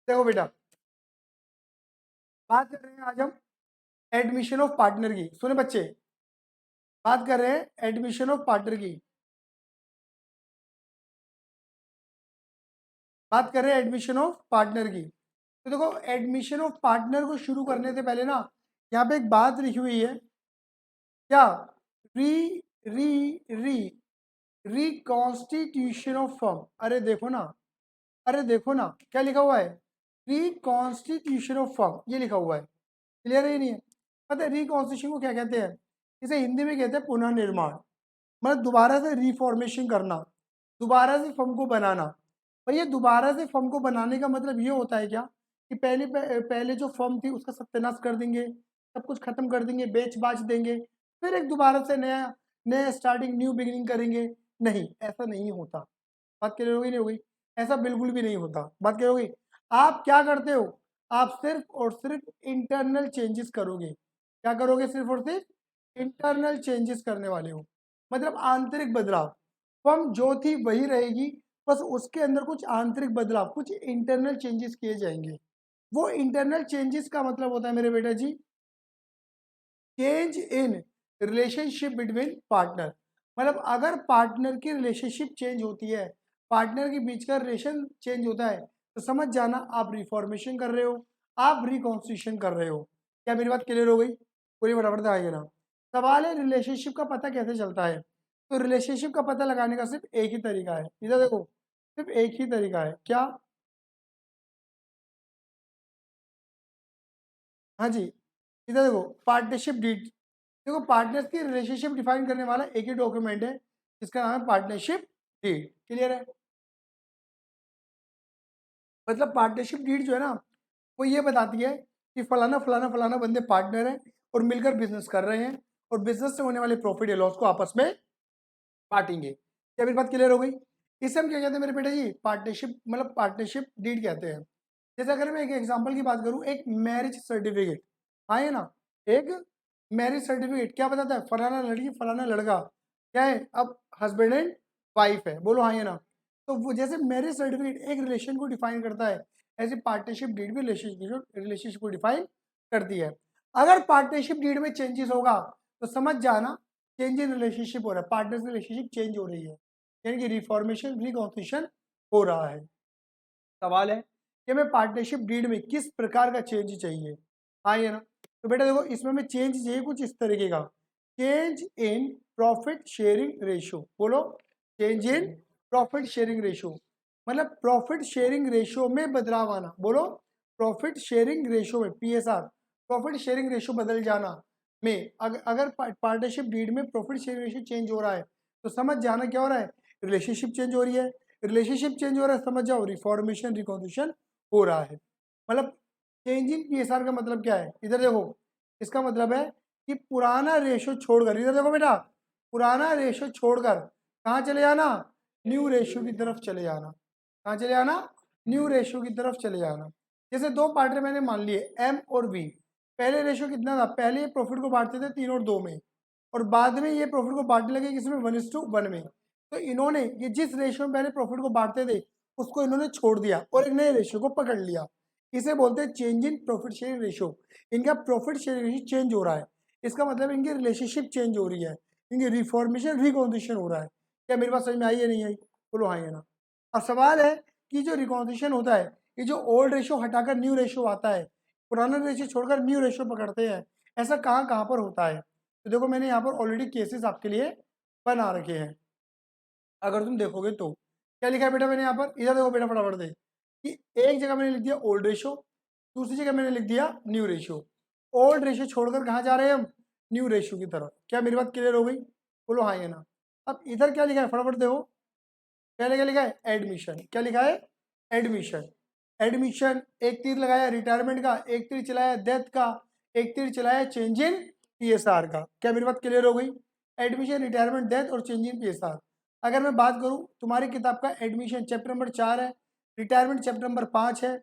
देखो बेटा, बात कर रहे हैं आज हम एडमिशन ऑफ पार्टनर की। सुने बच्चे, बात कर रहे हैं एडमिशन ऑफ पार्टनर की। बात कर रहे हैं एडमिशन ऑफ पार्टनर की। तो देखो, एडमिशन ऑफ पार्टनर को शुरू करने से पहले ना, यहाँ पे एक बात लिखी हुई है, क्या? री री री रिकॉन्स्टिट्यूशन ऑफ फर्म। अरे देखो ना, अरे देखो ना, क्या लिखा हुआ है? रिकॉन्स्टिट्यूशन ऑफ फर्म, ये लिखा हुआ है। क्लियर है या नहीं है? पता है रिकॉन्स्टिट्यूशन को क्या कहते हैं? इसे हिंदी में कहते हैं पुनर्निर्माण। मतलब दोबारा से रिफॉर्मेशन करना, दोबारा से फर्म को बनाना। और ये दोबारा से फर्म को बनाने का मतलब ये होता है क्या, कि पहले जो फर्म थी उसका सत्यानाश कर देंगे, सब कुछ खत्म कर देंगे, बेच बाच देंगे, फिर एक दोबारा से नया नया स्टार्टिंग, न्यू बिगिनिंग करेंगे। नहीं, ऐसा नहीं होता। बात क्लियर होगी नहीं होगी? ऐसा बिल्कुल भी नहीं होता। बात क्लियर होगी? आप क्या करते हो? आप सिर्फ और सिर्फ इंटरनल चेंजेस करोगे। क्या करोगे? सिर्फ और सिर्फ इंटरनल चेंजेस करने वाले हो। मतलब आंतरिक बदलाव। फर्म जो थी वही रहेगी, बस उसके अंदर कुछ आंतरिक बदलाव, कुछ इंटरनल चेंजेस किए जाएंगे। वो इंटरनल चेंजेस का मतलब होता है मेरे बेटा जी, change in relationship between partner. मतलब अगर पार्टनर की रिलेशनशिप चेंज होती है, पार्टनर के बीच का रिलेशन चेंज होता है, तो समझ जाना आप रिफॉर्मेशन कर रहे हो, आप रिकॉन्स्टिट्यूशन कर रहे हो। क्या मेरी बात क्लियर हो गई? पूरी फटाफट से आइए ना। सवाल है रिलेशनशिप का पता कैसे चलता है? तो रिलेशनशिप का पता लगाने का सिर्फ एक ही तरीका है, इधर देखो, सिर्फ एक ही तरीका है। क्या? हाँ जी, इधर देखो, पार्टनरशिप डीड। देखो, पार्टनर्स की रिलेशनशिप डिफाइन करने वाला एक ही डॉक्यूमेंट है, जिसका नाम है पार्टनरशिप डीड। क्लियर है? मतलब पार्टनरशिप डीड जो है ना, वो ये बताती है कि फलाना फलाना फलाना बंदे पार्टनर हैं और मिलकर बिजनेस कर रहे हैं, और बिजनेस से होने वाले प्रॉफिट या लॉस को आपस में बांटेंगे। क्या मेरी बात क्लियर हो गई? इसे हम क्या कहते हैं मेरे बेटा जी? पार्टनरशिप, मतलब पार्टनरशिप डीड कहते हैं। जैसे अगर मैं एक एग्जांपल की बात करूं, एक मैरिज सर्टिफिकेट, हाँ है ना, एक मैरिज सर्टिफिकेट क्या बताता है? फलाना लड़की फलाना लड़का क्या है, अब हस्बैंड एंड वाइफ है। बोलो हाँ है ना? तो वो जैसे मैरिज सर्टिफिकेट एक रिलेशन को डिफाइन करता है, ऐसे पार्टनरशिप डीड भी रिलेशनशिप को डिफाइन करती है। अगर पार्टनरशिप डीड में चेंजेस होगा, तो समझ जाना चेंज इन रिलेशनशिप हो रहा है, पार्टनर्स रिलेशनशिप चेंज हो रही है, यानी कि रिफॉर्मेशन, रिकॉन्स्टिट्यूशन हो रहा है। सवाल है कि हमें पार्टनरशिप डीड में किस प्रकार का चेंज चाहिए? हाँ ये ना, तो बेटा देखो, इसमें हमें चेंज चाहिए कुछ इस तरीके का, change in profit sharing ratio. बोलो, change in profit sharing ratio. मतलब प्रॉफिट शेयरिंग रेशियो में बदलाव आना। बोलो, प्रॉफिट शेयरिंग रेशियो में, पीएसआर, प्रॉफिट शेयरिंग रेशियो बदल जाना में, अगर पार्टनरशिप डीड में प्रॉफिट शेयरिंग रेशियो चेंज हो रहा है, तो समझ जाना क्या हो रहा है? रिलेशनशिप चेंज हो रही है। रिलेशनशिप चेंज हो रहा है, समझ जाओ रिफॉर्मेशन, रिकॉन्स्टिट्यूशन हो रहा है। मतलब चेंज इन पीएसआर का मतलब क्या है? इधर देखो, इसका मतलब है कि पुराना रेशो छोड़कर, इधर देखो बेटा, पुराना रेशो छोड़कर कहाँ चले जाना? न्यू रेशो की तरफ चले जाना। कहाँ चले जाना? न्यू रेशो की तरफ चले जाना। जैसे दो पार्टनर मैंने मान लिए, एम और बी। पहले रेशो कितना था? पहले प्रॉफिट को बांटते थे 3 और 2 में, और बाद में ये प्रॉफिट को बांटने लगे किसमें? 1:1 में। तो इन्होंने ये जिस रेशियो में पहले प्रॉफिट को बांटते थे, उसको इन्होंने छोड़ दिया और एक नए रेशियो को पकड़ लिया। इसे बोलते हैं change in profit sharing ratio. इनका प्रॉफिट शेयरिंग रेशियो चेंज हो रहा है, इसका मतलब इनकी रिलेशनशिप चेंज हो रही है, इनकी रिफॉर्मेशन, रिकॉन्स्टिट्यूशन हो रहा है। क्या मेरी बात समझ में आई है नहीं आई? बोलो हाँ या ना। अब सवाल है कि जो रिकॉन्स्टिट्यूशन होता है, ये जो ओल्ड रेशियो हटाकर न्यू रेशियो आता है, पुराना रेशियो छोड़कर न्यू रेशियो पकड़ते हैं, ऐसा कहाँ कहाँ पर होता है? तो देखो, मैंने यहाँ पर ऑलरेडी केसेस आपके लिए बना रखे हैं, अगर तुम देखोगे तो। क्या लिखा है बेटा मैंने यहाँ पर? इधर देखो बेटा, फटाफट से, कि एक जगह मैंने लिख दिया ओल्ड रेशियो, दूसरी जगह मैंने लिख दिया न्यू रेशियो। ओल्ड रेशियो छोड़कर कहाँ जा रहे हैं हम? न्यू रेशियो की तरफ। क्या मेरी बात क्लियर हो गई? बोलो हाँ या ना। अब इधर क्या लिखा है, फटाफट देखो, क्या लिखा है? एडमिशन। क्या लिखा है? एडमिशन। एडमिशन, एक तीर लगाया रिटायरमेंट का, एक तीर चलाया डेथ का, एक तीर चलाया चेंज इन पीएसआर का। क्या मेरी बात क्लियर हो गई? एडमिशन, रिटायरमेंट, डेथ और चेंज इन पीएसआर। अगर मैं बात करूं, तुम्हारी किताब का एडमिशन चैप्टर नंबर 4 है, रिटायरमेंट चैप्टर नंबर 5 है,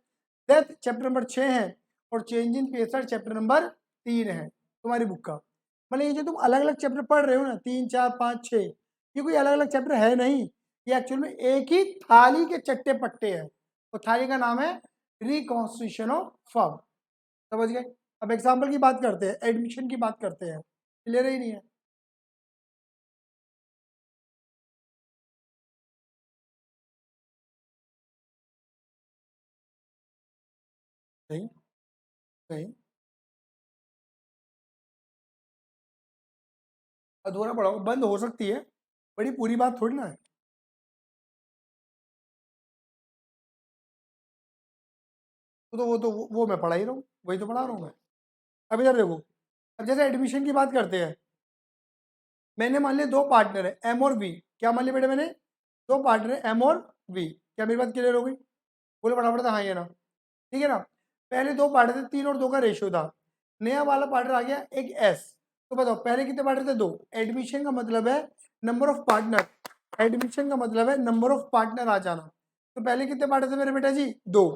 डेथ चैप्टर नंबर 6 है, और change in PSR chapter number 3 है तुम्हारी बुक का। मतलब ये जो तुम अलग अलग चैप्टर पढ़ रहे हो ना, 3, 4, 5, 6, ये कोई अलग अलग चैप्टर है नहीं, ये एक्चुअल में एक ही थाली के चट्टे पट्टे हैं। तो थाली का नाम है रिकॉन्स्टिट्यूशन ऑफ फर्म। समझ गए? अब एग्जाम्पल की बात करते हैं, एडमिशन की बात करते हैं। क्लियर ही नहीं है? नहीं नहीं, अधूरा पड़ा होगा, बंद हो सकती है, बड़ी पूरी बात थोड़ी ना है। वो मैं पढ़ा ही रहा हूँ, वही तो पढ़ा रहा हूँ मैं। अब इधर देखो, अब जैसे एडमिशन की बात करते हैं, मैंने मान लिया दो पार्टनर है एम और वी। क्या मान लिया बेटे मैंने? दो पार्टनर है एम और वी। क्या मेरी बात क्लियर हो गई? बोलो फटाफट था हाँ या ना। ठीक है ना? पहले दो पार्टनर थे, 3 और 2 का रेशियो था। नया वाला पार्टनर आ गया एक एस। तो बताओ पहले कितने पार्टनर थे? 2। एडमिशन का मतलब है नंबर ऑफ पार्टनर। एडमिशन का मतलब है नंबर ऑफ पार्टनर आ जाना। तो पहले कितने पार्टनर थे मेरे बेटा जी? 2।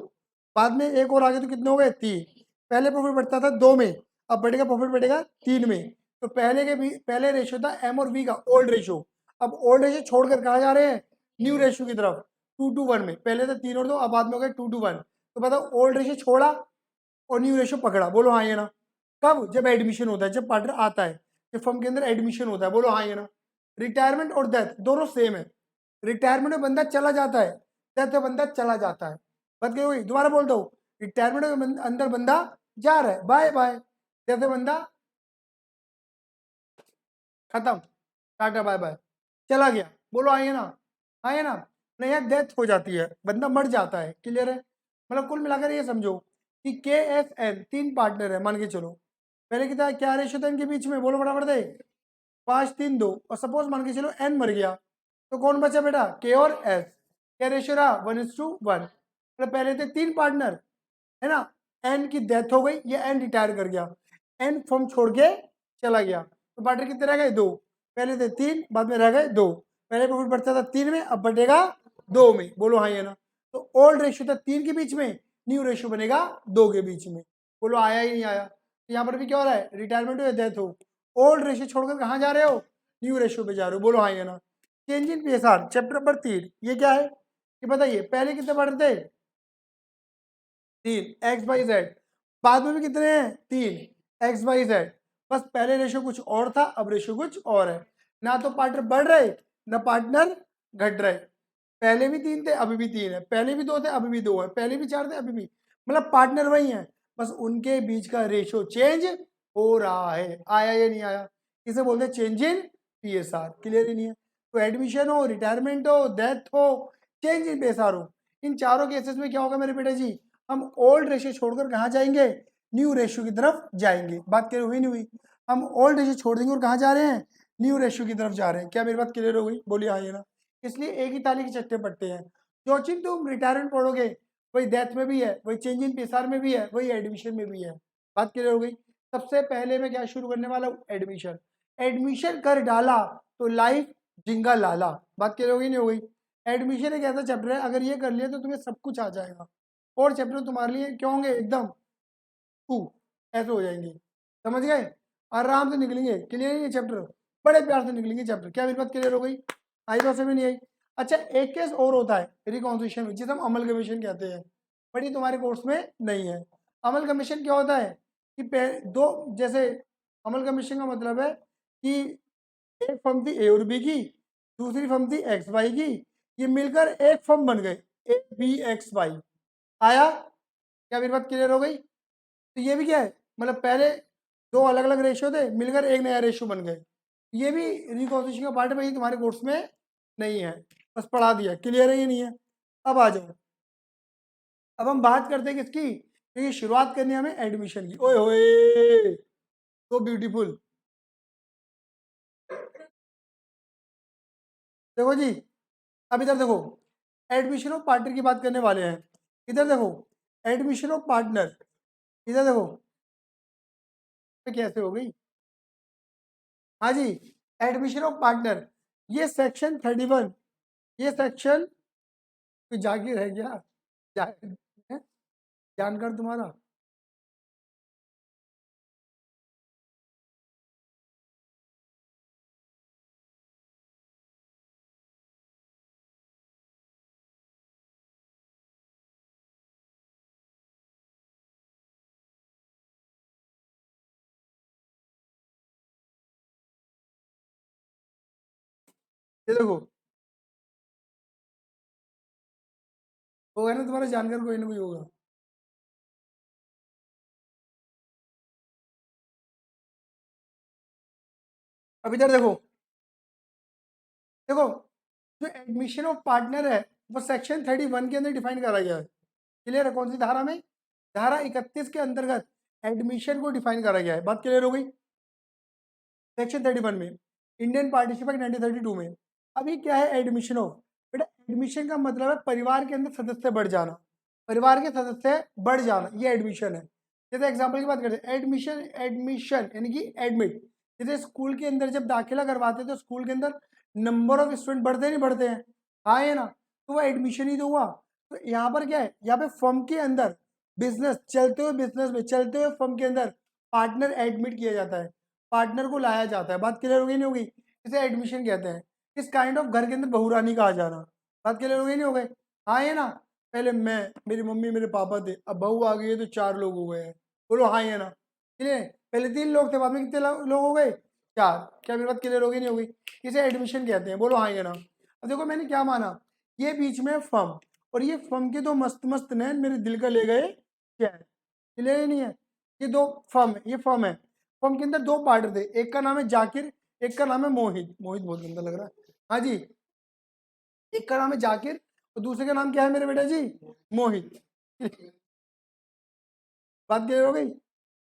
बाद में एक और आगे तो कितने हो गए? 3। पहले प्रॉफिट बढ़ता था 2 में, अब बढ़ेगा प्रॉफिट बढ़ेगा 3 में। तो पहले रेशियो था एम और वी का, ओल्ड रेशियो। अब ओल्ड रेशियो छोड़कर कहा जा रहे हैं? न्यू रेशियो की तरफ, 2:1 में। पहले तो 3 और 2, अब बाद में हो गए 2:1। तो बताओ ओल्ड रेशियो छोड़ा और न्यू रेशियो पकड़ा। बोलो हाँ या ना। कब? जब एडमिशन होता है, जब पार्टनर आता है, जब फर्म के अंदर एडमिशन होता है। बोलो हाँ या ना। रिटायरमेंट और डेथ दोनों सेम है। रिटायरमेंट में बंदा चला जाता है, डेथ में बंदा चला जाता है। बात क्या हुई? दोबारा बोल दो। रिटायरमेंट में अंदर बंदा जा रहा है, बाय बाय। डेथ में बंदा खत्म, टाटा बाय बाय, चला गया। बोलो हाँ या ना। हाँ या ना। नहीं यार, डेथ हो जाती है, बंदा मर जाता है। क्लियर है? मतलब कुल मिलाकर ये समझो कि के एफ एन 3 पार्टनर है मान के चलो। पहले कितना क्या रेशियो था इनके बीच में? बोलो बराबर दे। 5-3-2। और सपोज मान के चलो एन मर गया, तो कौन बचा बेटा? के और एस। क्या रेशियो रहा? 1:1। मतलब पहले थे 3 पार्टनर, है ना? एन की डेथ हो गई, ये एन रिटायर कर गया, एन फॉर्म छोड़ के चला गया, तो पार्टनर कितने रह गए? 2। पहले थे 3, बाद में रह गए 2। पहले प्रॉफिट बढ़ता था 3 में, अब बढ़ेगा 2 में। बोलो हाँ या ना। तो ओल्ड रेशियो था 3 के बीच में, न्यू रेशियो बनेगा 2 के बीच में। बोलो आया ही नहीं आया? तो यहाँ पर भी क्या हो रहा है? रिटायरमेंट हो या डेथ हो, ओल्ड रेशियो छोड़कर कहाँ जा रहे हो? न्यू रेशियो पे जा रहे हो। बोलो हाँ या ना। Change in PSR chapter number 3, ये क्या है? ये बताइए, पहले कितने पढ़ते थे? 3 एक्स बाई जेड। बाद में भी कितने हैं? 3 एक्स बाई जेड। बस पहले रेशियो कुछ और था, अब रेशियो कुछ और है। ना तो पार्टनर बढ़ रहे, ना पार्टनर घट रहे। पहले भी 3 थे, अभी भी 3 है। पहले भी 2 थे, अभी भी 2 है। पहले भी 4 थे, अभी भी। मतलब पार्टनर वही है, बस उनके बीच का रेशियो चेंज हो रहा है। आया या नहीं आया? इसे बोलते हैं चेंज इन पीएसआर। क्लियर ही नहीं है? तो एडमिशन हो, रिटायरमेंट हो, डेथ हो, चेंज इन पीएसआर हो, इन चारों केसेस में क्या होगा मेरे बेटे जी? हम ओल्ड रेशियो छोड़कर कहाँ जाएंगे? न्यू रेशियो की तरफ जाएंगे। बात क्लियर हुई नहीं हुई? हम ओल्ड रेशियो छोड़ देंगे और कहाँ जा रहे हैं? न्यू रेशियो की तरफ जा रहे हैं। क्या मेरी बात क्लियर हो गई? बोलिए हाँ या ना। इसलिए एक ही ताली के चट्टे पट्टे हैं। जो चीज तुम रिटायरमेंट पढ़ोगे वही डेथ में भी है, वही चेंज इन पीएसआर में भी है, वही एडमिशन में भी है। बात क्लियर हो गई? सबसे पहले मैं क्या शुरू करने वाला हूँ? एडमिशन। एडमिशन कर डाला तो लाइफ जिंगा लाला। बात क्लियर हो गई नहीं हो गई? एडमिशन एक ऐसा चैप्टर है, अगर ये कर लिया तो तुम्हें सब कुछ आ जाएगा। और चैप्टर तुम्हारे लिए क्या होंगे? एकदम टू ऐसे हो जाएंगे। समझ गए? आराम से निकलेंगे। क्लियर है ये चैप्टर? बड़े प्यार से निकलेंगे चैप्टर। क्या मेरी बात क्लियर हो गई? आई तो समझ नहीं आई? अच्छा, एक केस और होता है रिकॉन्स्टिट्यूशन, जिसे हम अमल कमीशन कहते हैं, बट ये तुम्हारे कोर्स में नहीं है। अमल कमीशन क्या होता है कि दो, जैसे अमल कमीशन का मतलब है कि एक फर्म थी ए और बी की, दूसरी फर्म थी एक्स वाई की, ये मिलकर एक फर्म बन गए, ए बी एक्स वाई। आया? क्या मेरी बात क्लियर हो गई? तो ये भी क्या है? मतलब पहले दो अलग अलग रेशियो थे, मिलकर एक नया रेशियो बन गए। ये भी रिकॉन्स्टिट्यूशन का पार्ट है भाई, तुम्हारे कोर्स में नहीं है, बस पढ़ा दिया। क्लियर है ये नहीं है? अब आ जाओ, अब हम बात करते हैं किसकी? क्योंकि शुरुआत करनी है हमें एडमिशन की। ओए होए, तो ब्यूटीफुल। देखो जी, अब इधर देखो, एडमिशन ऑफ पार्टनर की बात करने वाले हैं। इधर देखो, एडमिशन ऑफ पार्टनर, इधर देखो तो कैसे हो गई? हाँ जी, एडमिशन ऑफ पार्टनर, ये सेक्शन 31, ये सेक्शन कोई जागीर है क्या? जा, है? जानकार तुम्हारा? ये देखो होगा ना, तुम्हारा जानकार कोई ना कोई होगा। अब इधर देखो, देखो जो एडमिशन ऑफ पार्टनर है वो सेक्शन 31 के अंदर डिफाइन करा गया है। क्लियर है? कौन सी धारा में? धारा 31 के अंतर्गत एडमिशन को डिफाइन करा गया है। बात क्लियर हो गई? सेक्शन 31 में, इंडियन पार्टिसिपेट एक्ट 1932 में। अभी क्या है एडमिशन ऑफ? बेटा एडमिशन का मतलब है परिवार के अंदर सदस्य बढ़ जाना, परिवार के सदस्य बढ़ जाना, ये एडमिशन है। जैसे एग्जाम्पल की बात करते हैं, एडमिशन, एडमिशन यानी कि एडमिट। जैसे स्कूल के अंदर जब दाखिला करवाते हैं तो स्कूल के अंदर नंबर ऑफ स्टूडेंट बढ़ते नहीं बढ़ते हैं? हाँ है ना? तो वो एडमिशन ही तो हुआ। तो यहाँ पर क्या है, यहाँ पे फर्म के अंदर बिजनेस चलते हुए, बिजनेस में चलते हुए फर्म के अंदर पार्टनर एडमिट किया जाता है, पार्टनर को लाया जाता है। बात क्लियर हो गई नहीं हो गई? इसे एडमिशन कहते हैं। इस काइंड ऑफ घर के अंदर बहुरानी कहा जाना। बात क्लियर हो गई नहीं हो गई? हाँ है ना? पहले मैं, मेरी मम्मी, मेरे पापा थे, अब बहू आ गई है तो 4 लोग हो गए हैं। बोलो हाँ है ना? क्लियर? पहले 3 लोग थे, बाद में कितने लोग हो गए? 4। क्या मेरी बात क्लियर हो गई नहीं हो गई? इसे एडमिशन कहते हैं। बोलो हाँ है ना? अब देखो मैंने क्या माना, ये बीच में फर्म, और ये फर्म के दो मस्त मस्त नैन मेरे दिल का ले गए चैन। क्लियर ही नहीं है? ये दो फर्म है, ये फर्म है। फर्म के अंदर 2 पार्टनर थे, एक का नाम है जाकिर, एक का नाम है मोहित। मोहित बहुत गंदा लग रहा है। हाँ जी, एक का नाम है जाकिर और दूसरे का नाम क्या है मेरे बेटा जी? मोहित। बात क्लियर हो गई?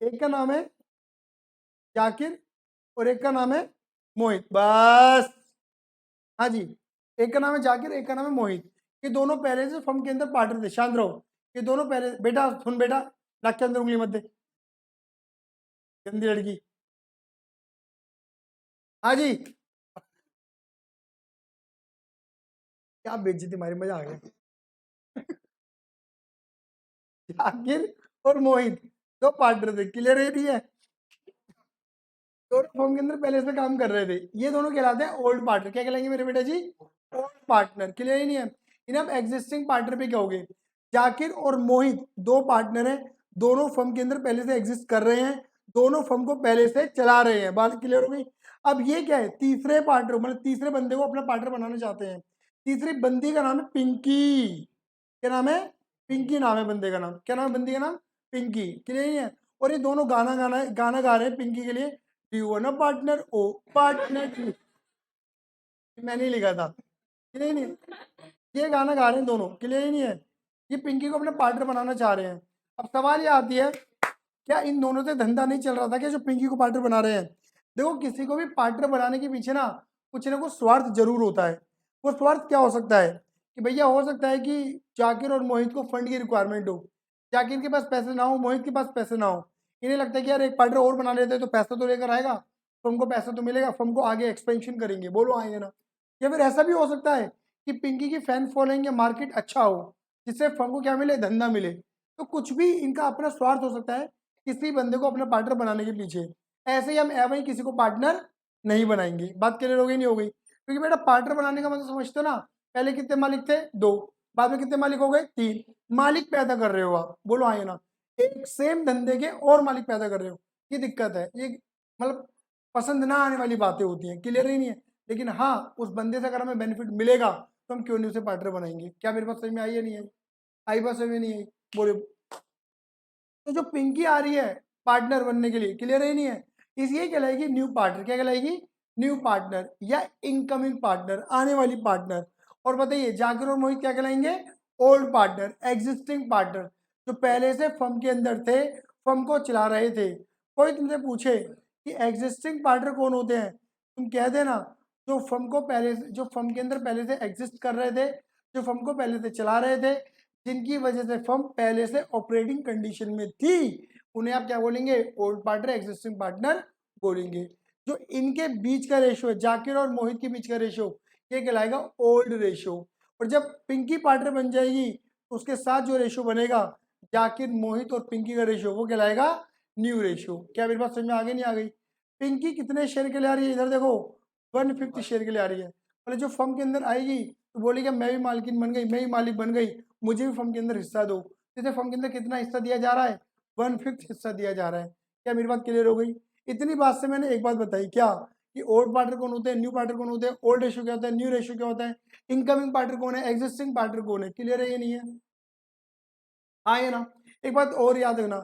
एक का नाम है जाकिर और एक का नाम है मोहित, बस। हाँ जी, एक का नाम है जाकिर, एक का नाम है मोहित। ये दोनों पहले से फर्म के अंदर पार्टनर थे। शांत रहो। ये दोनों पहले, बेटा सुन बेटा, नाक के अंदर उंगली मत दे, गंदी लड़की। हाँ जी, क्या बेइज्जती मारी, मजा आ गया। जाकिर और मोहित दो पार्टनर थे। क्लियर है? नहीं है? दोनों फर्म के अंदर पहले से काम कर रहे थे। ये दोनों कहलाते हैं ओल्ड पार्टनर। क्या कहलाएंगे मेरे बेटा जी? Old partner. क्लियर ही नहीं है? इन अब एग्जिस्टिंग पार्टनर पे क्या हो गए? जाकिर और मोहित दो पार्टनर हैं, दोनों फर्म के अंदर पहले से एग्जिस्ट कर रहे हैं, दोनों फर्म को पहले से चला रहे हैं। बात क्लियर हो गई? अब ये क्या है, तीसरे पार्टनर, मतलब तीसरे बंदे को अपना पार्टनर बनाना चाहते हैं। तीसरी बंदी का नाम है पिंकी। क्या नाम है? पिंकी नाम है बंदे का नाम। क्या नाम है बंदी का नाम? पिंकी। क्लियर नहीं है? और ये दोनों गाना गा रहे हैं पिंकी के लिए, do you want a partner, oh partner. मैंने ही लिखा था। क्लियर नहीं है? ये गाना गा रहे हैं दोनों। क्लियर ही नहीं है? ये पिंकी को अपना पार्टनर बनाना चाह रहे हैं। अब सवाल ये आती है, क्या इन दोनों से धंधा नहीं चल रहा था क्या, जो पिंकी को पार्टनर बना रहे हैं? देखो किसी को भी पार्टनर बनाने के पीछे ना कुछ स्वार्थ जरूर होता है। वो स्वार्थ क्या हो सकता है कि भैया, हो सकता है कि जाकिर और मोहित को फंड की रिक्वायरमेंट हो, जाकिर के पास पैसे ना हो, मोहित के पास पैसे ना हो। इन्हें लगता है कि यार एक पार्टनर और बना लेते हैं तो पैसा तो लेकर आएगा, फर्म को पैसा तो मिलेगा, फर्म को आगे एक्सपेंशन करेंगे। बोलो आएंगे ना? या फिर ऐसा भी हो सकता है कि पिंकी की फैन फॉलोइंग या मार्केट अच्छा हो, जिससे फर्म को क्या मिले, धंधा मिले। तो कुछ भी इनका अपना स्वार्थ हो सकता है किसी बंदे को अपना पार्टनर बनाने के पीछे। ऐसे ही हम एवं ही किसी को पार्टनर नहीं बनाएंगे। बात क्लियर हो गई नहीं हो गई? क्योंकि बेटा पार्टनर बनाने का मतलब समझते हो ना, पहले कितने मालिक थे? 2, बाद में कितने मालिक हो गए? 3। मालिक पैदा कर रहे हो आप। बोलो हाँ या ना? एक सेम धंधे के और मालिक पैदा कर रहे हो, ये दिक्कत है। ये मतलब पसंद ना आने वाली बातें होती हैं। क्लियर ही नहीं है? लेकिन हाँ, उस बंदे से अगर हमें बेनिफिट मिलेगा तो हम क्यों नहीं उसे पार्टनर बनाएंगे। क्या मेरे पास समझ में आई या नहीं आई? आई बात समझ में नहीं आई? बोले। तो जो पिंकी आ रही है पार्टनर बनने के लिए, क्लियर ही नहीं है, इसलिए कहलाएगी न्यू पार्टनर। क्या कहलाएगी? न्यू पार्टनर या इनकमिंग पार्टनर, आने वाली पार्टनर। और बताइए जाकिर और मोहित क्या कहलाएंगे? ओल्ड पार्टनर, एग्जिस्टिंग पार्टनर, जो पहले से फर्म के अंदर थे, फर्म को चला रहे थे। कोई तुमसे पूछे कि एग्जिस्टिंग पार्टनर कौन होते हैं, तुम कह देना जो फर्म को पहले से, जो फर्म के अंदर पहले से एग्जिस्ट कर रहे थे, जो फर्म को पहले से चला रहे थे, जिनकी वजह से फर्म पहले से ऑपरेटिंग कंडीशन में थी, उन्हें आप क्या बोलेंगे? ओल्ड पार्टनर, एग्जिस्टिंग पार्टनर बोलेंगे। जो इनके बीच का रेशियो है, जाकिर और मोहित के बीच का रेशियो, ये कहलाएगा ओल्ड रेशियो। और जब पिंकी पार्टनर बन जाएगी तो उसके साथ जो रेशियो बनेगा, जाकिर, मोहित और पिंकी का रेशियो, वो कहलाएगा न्यू रेशियो। क्या मेरी बात समझ में आ गई नहीं आ गई? पिंकी कितने शेयर के लिए आ रही है? इधर देखो, 1/5 शेयर के लिए आ रही है। मतलब जो फर्म के अंदर आएगी तो बोलेगी मैं भी मालकिन बन गई, मैं भी मालिक बन गई, मुझे भी फर्म के अंदर हिस्सा दो। जैसे फर्म के अंदर कितना हिस्सा दिया जा रहा है? 1/5 हिस्सा दिया जा रहा है। क्या मेरी बात क्लियर हो गई? इतनी बात से मैंने एक बात बताई क्या, कि ओल्ड पार्टनर कौन होते हैं, न्यू पार्टनर कौन होते हैं, ओल्ड रेशियो क्या होता है, न्यू रेशियो क्या होता है, इनकमिंग पार्टनर कौन है, एग्जिस्टिंग पार्टनर कौन है। क्लियर है ये नहीं है? हाँ ये ना। एक बात और याद रखना,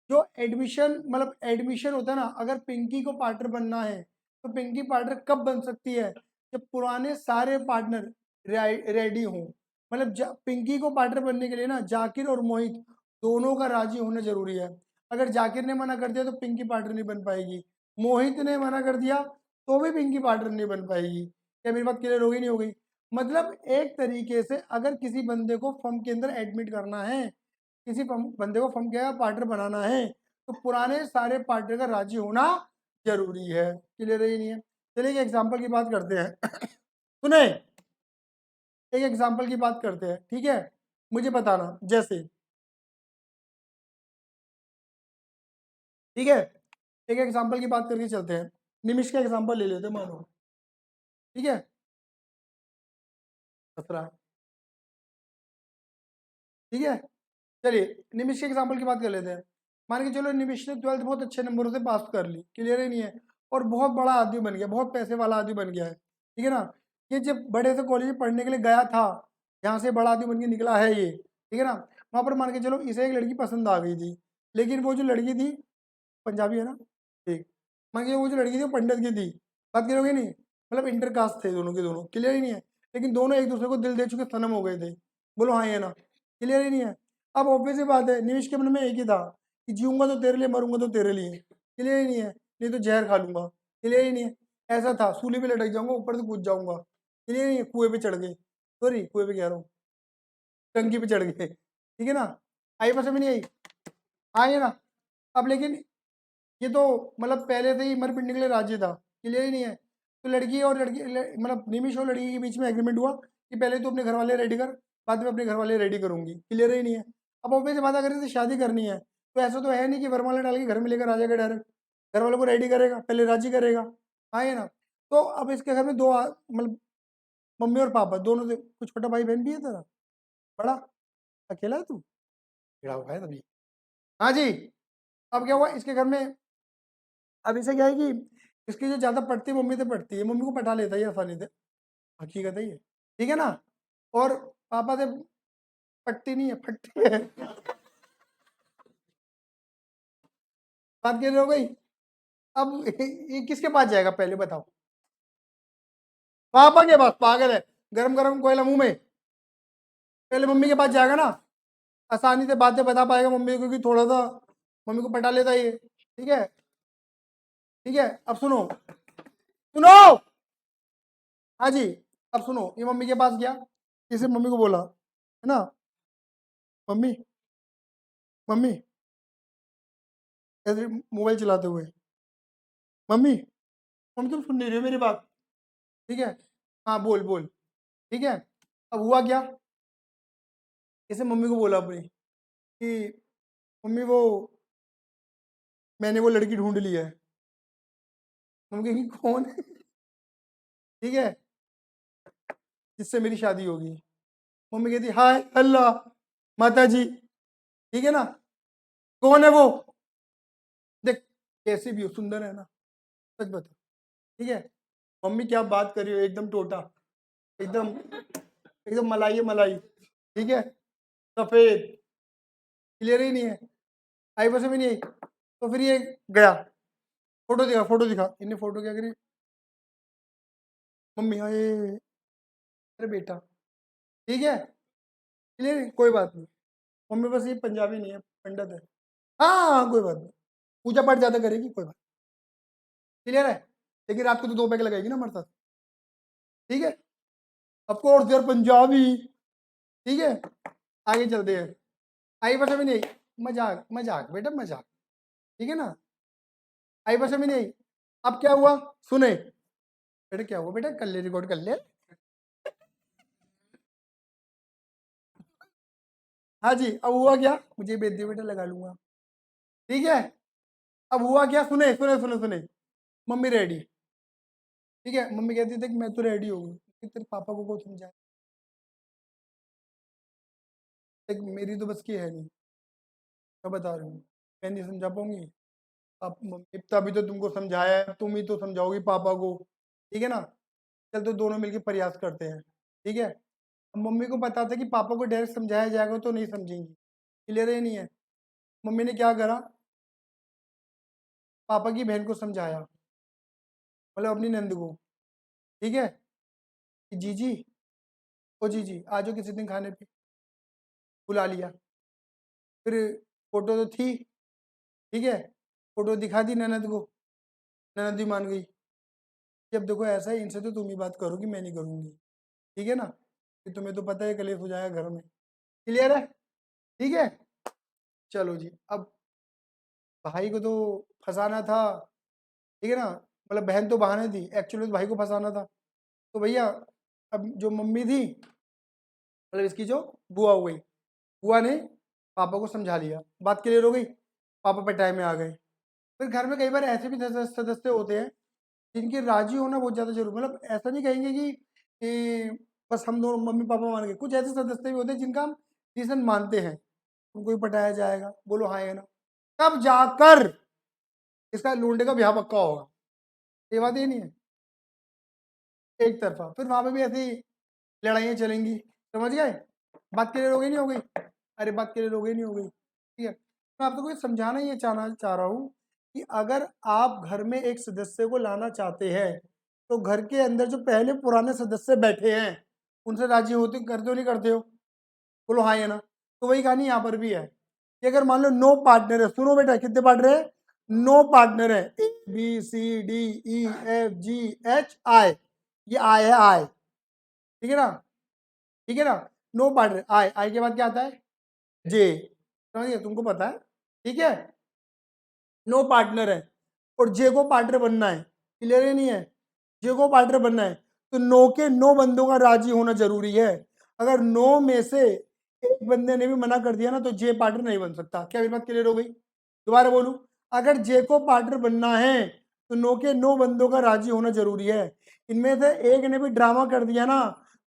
जो एडमिशन मतलब एडमिशन होता है ना, अगर पिंकी को पार्टनर बनना है तो पिंकी पार्टनर कब बन सकती है, जब पुराने सारे पार्टनर रेडी हों। मतलब पिंकी को पार्टनर बनने के लिए ना जाकिर और मोहित दोनों का राजी होना जरूरी है। अगर जाकिर ने मना कर दिया तो पिंकी पार्टनर नहीं बन पाएगी, मोहित ने मना कर दिया तो भी पिंकी पार्टनर नहीं बन पाएगी। क्या मेरी बात क्लियर हो गई नहीं हो गई? मतलब एक तरीके से अगर किसी बंदे को फर्म के अंदर एडमिट करना है, किसी बंदे को फर्म का पार्टनर बनाना है, तो पुराने सारे पार्टनर का राजी होना जरूरी है। क्लियर है? नहीं है? चलिए एक एग्जाम्पल की बात करते हैं सुने, एक एग्जाम्पल की बात करते हैं, ठीक है? मुझे बताना जैसे, ठीक है, एक एग्जाम्पल की बात करके चलते हैं। निमिष का एग्जाम्पल ले लेते हैं, मानो, ठीक है? 17, ठीक है। चलिए निमिष के एग्जाम्पल की बात कर लेते हैं। मान के चलो निमिष ने 12th बहुत अच्छे नंबरों से पास कर ली, क्लियर है नहीं है, और बहुत बड़ा आदमी बन गया, बहुत पैसे वाला आदमी बन गया है, ठीक है ना। ये जब बड़े से कॉलेज में पढ़ने के लिए गया था, यहाँ से बड़ा आदमी बन के निकला है ये, ठीक है ना। वहाँ पर मान के चलो इसे एक लड़की पसंद आ गई थी, लेकिन वो जो लड़की थी, पंजाबी है ना, ठीक, मान के वो जो लड़की थी वो पंडित की थी। बात करोगे नहीं, मतलब इंटर कास्ट थे दोनों के दोनों, क्लियर ही नहीं है, लेकिन दोनों एक दूसरे को दिल दे चुके सनम हो गए थे। बोलो हाँ ये ना, क्लियर ही नहीं है? अब ऑब्वियस ही बात है, निविश के मन में एक ही था कि जीऊंगा तो तेरे लिए, मरूंगा तो तेरे लिए। क्लियर ही नहीं है? नहीं तो जहर खा लूंगा। क्लियर ही नहीं है? ऐसा था, सूली पे लटक जाऊंगा, ऊपर से कूद जाऊंगा। क्लियर नहीं है? कुएं पे चढ़ गए, सॉरी कुएं पे कह रहा हूँ, टंकी पे चढ़ गए, ठीक है ना। आई बस में नहीं आई, आए ना। अब लेकिन ये तो मतलब पहले से ही मर पिटने के लिए राजी था। क्लियर ही नहीं है? तो लड़की और मतलब निमिष और लड़की के बीच में एग्रीमेंट हुआ कि पहले तो अपने घर वाले रेडी कर, बाद में अपने घर वाले रेडी करूंगी। क्लियर ही नहीं है? अब ऑब्वियस बात, अगर इसे शादी करनी है तो ऐसा तो है नहीं कि वरमाला डाल के घर में लेकर आ जाएगा डायरेक्ट, घर वालों को रेडी करेगा, पहले राजी करेगा। हाँ ये ना। तो अब इसके घर में दो मतलब मम्मी और पापा दोनों से, कुछ छोटा भाई बहन भी है तेरा? बड़ा अकेला है तू? बड़ा हुआ है तभी। हाँ जी। अब क्या हुआ इसके घर में, अब इसे क्या है कि इसकी जो ज्यादा पढ़ती है मम्मी से पढ़ती है, मम्मी को पटा लेता है ये आसानी से, हकीकत है ये, ठीक है ना। और पापा से पटती नहीं है, फटती है। बात कर रहे हो गई? अब ये किसके पास जाएगा पहले बताओ? पापा के पास, पागल है, गरम गरम कोयला मुंह में, पहले मम्मी के पास जाएगा ना, आसानी से बातें बता पाएगा मम्मी को, क्योंकि थोड़ा सा मम्मी को पटा लेता है ये, ठीक है। ठीक है, अब सुनो, सुनो, हाँ जी। अब सुनो, ये मम्मी के पास गया, इसे मम्मी को बोला, है ना, मम्मी, मम्मी, ऐसे मोबाइल चलाते हुए, मम्मी, मम्मी तुम सुन नहीं रही हो मेरी बात, ठीक है, हाँ बोल बोल, ठीक है। अब हुआ क्या, इसे मम्मी को बोला अपनी कि मम्मी वो मैंने वो लड़की ढूंढ ली है। मम्मी कहेगी कौन है? ठीक है, जिससे मेरी शादी होगी। मम्मी कहती हाय अल्लाह, माता जी, ठीक है ना, कौन है वो, देख कैसी भी हो, सुंदर है ना, सच बता, ठीक है। मम्मी क्या बात कर रही हो, एकदम टोटा, एकदम, एकदम मलाई है मलाई, ठीक है, सफेद, क्लियर ही नहीं है, आई बस में नहीं आई। तो फिर ये गया, फोटो दिखा, फोटो दिखा, इन्हें फोटो क्या करी, मम्मी आए, अरे बेटा, ठीक है, क्लियर, कोई बात नहीं। मम्मी बस ये पंजाबी नहीं है, पंडित है। हाँ हाँ, कोई बात नहीं, पूजा पाठ ज्यादा करेगी, कोई बात, क्लियर है। लेकिन रात को तो 2 पैक लगाएगी ना हमारे साथ, ठीक है। ऑफ कोर्स यार पंजाबी, ठीक है। आगे चलते हैं, आई बस में नहीं आई, मजाक मजाक बेटा मजाक, ठीक है ना। आई बस में नहीं आई। अब क्या हुआ, सुने बेटा, क्या हुआ बेटा, कर ले, रिकॉर्ड कर ले। हाँ जी, अब हुआ क्या, मुझे बेच दिया बेटा, लगा लूंगा, ठीक है। अब हुआ क्या, सुने सुने सुने सुने, मम्मी रेडी, ठीक है। मम्मी कहती थी कि मैं तो रेडी हो गई, कि तेरे पापा को समझाए, देख मेरी तो बस की है नहीं, मैं बता रही हूँ, मैं नहीं समझा पाऊंगी। अब मम्मी तभी तो तुमको समझाया है, तुम ही तो समझाओगी पापा को, ठीक है ना। चल तो दोनों मिलके प्रयास करते हैं, ठीक है। अब मम्मी को पता था कि पापा को डायरेक्ट समझाया जाएगा तो नहीं समझेंगी, क्लियर है नहीं है। मम्मी ने क्या करा, पापा की बहन को समझाया, मतलब अपनी नंद को, ठीक है, कि जीजी, ओ जीजी आ जाओ किसी दिन खाने पे, बुला लिया। फिर फोटो तो थी, ठीक है, फोटो दिखा दी ननद को, ननद भी मान गई कि अब देखो ऐसा है, इनसे तो तुम ही बात करोगी, मैं नहीं करूंगी, ठीक है ना, कि तुम्हें तो पता है कलेश हो जाएगा घर में, क्लियर है, ठीक है। चलो जी, अब भाई को तो फंसाना था, ठीक है ना, मतलब बहन तो बहाने थी, एक्चुअली तो भाई को फंसाना था। तो भैया अब जो मम्मी थी, मतलब इसकी जो बुआ हो गई, बुआ ने पापा को समझा लिया, बात क्लियर हो गई, पापा पे टाइम में आ गए। फिर घर में कई बार ऐसे भी सदस्य होते हैं जिनके राजी होना बहुत ज़्यादा जरूरी, मतलब ऐसा नहीं कहेंगे कि बस हम दोनों मम्मी पापा मान गए, कुछ ऐसे सदस्य भी होते हैं जिनका हम डिसीजन मानते हैं, उनको ही पटाया जाएगा, बोलो हाँ है ना, तब जाकर इसका लूंडे का ब्याह पक्का होगा, ये बात ही नहीं है, एक तरफा। फिर वहां पे भी ऐसी लड़ाइयाँ चलेंगी, समझ गए, बात क्लियर हो गई नहीं हो गई, अरे बात क्लियर हो गई नहीं हो गई, ठीक है। मैं आपको कुछ समझाना ये चाह रहा हूँ कि अगर आप घर में एक सदस्य को लाना चाहते हैं तो घर के अंदर जो पहले पुराने सदस्य बैठे हैं उनसे राजी होते करते हो नहीं करते हो, बोलो हाँ या ना। तो वही कहानी यहाँ पर भी है कि अगर मान लो नो पार्टनर है, सुनो बेटा कितने पार्टनर है, नो पार्टनर है, A B C D E F G H I, ये आई है आई, ठीक है ना, ठीक है ना, नो पार्टनर, आई आई के बाद क्या आता है, जे, समझिए तुमको पता है, ठीक है। नो पार्टनर है और जे को पार्टनर बनना है, क्लियर है नहीं है, जे को पार्टनर बनना है तो नो के नो बंदों का राजी होना जरूरी है। अगर नो में से एक बंदे ने भी मना कर दिया ना तो जे पार्टनर नहीं बन सकता। क्या मेरी बात क्लियर हो गई, दोबारा बोलूं, अगर जे को पार्टनर बनना है तो नो के नो बंदों का राजी होना जरूरी है, इनमें से एक ने भी ड्रामा कर दिया ना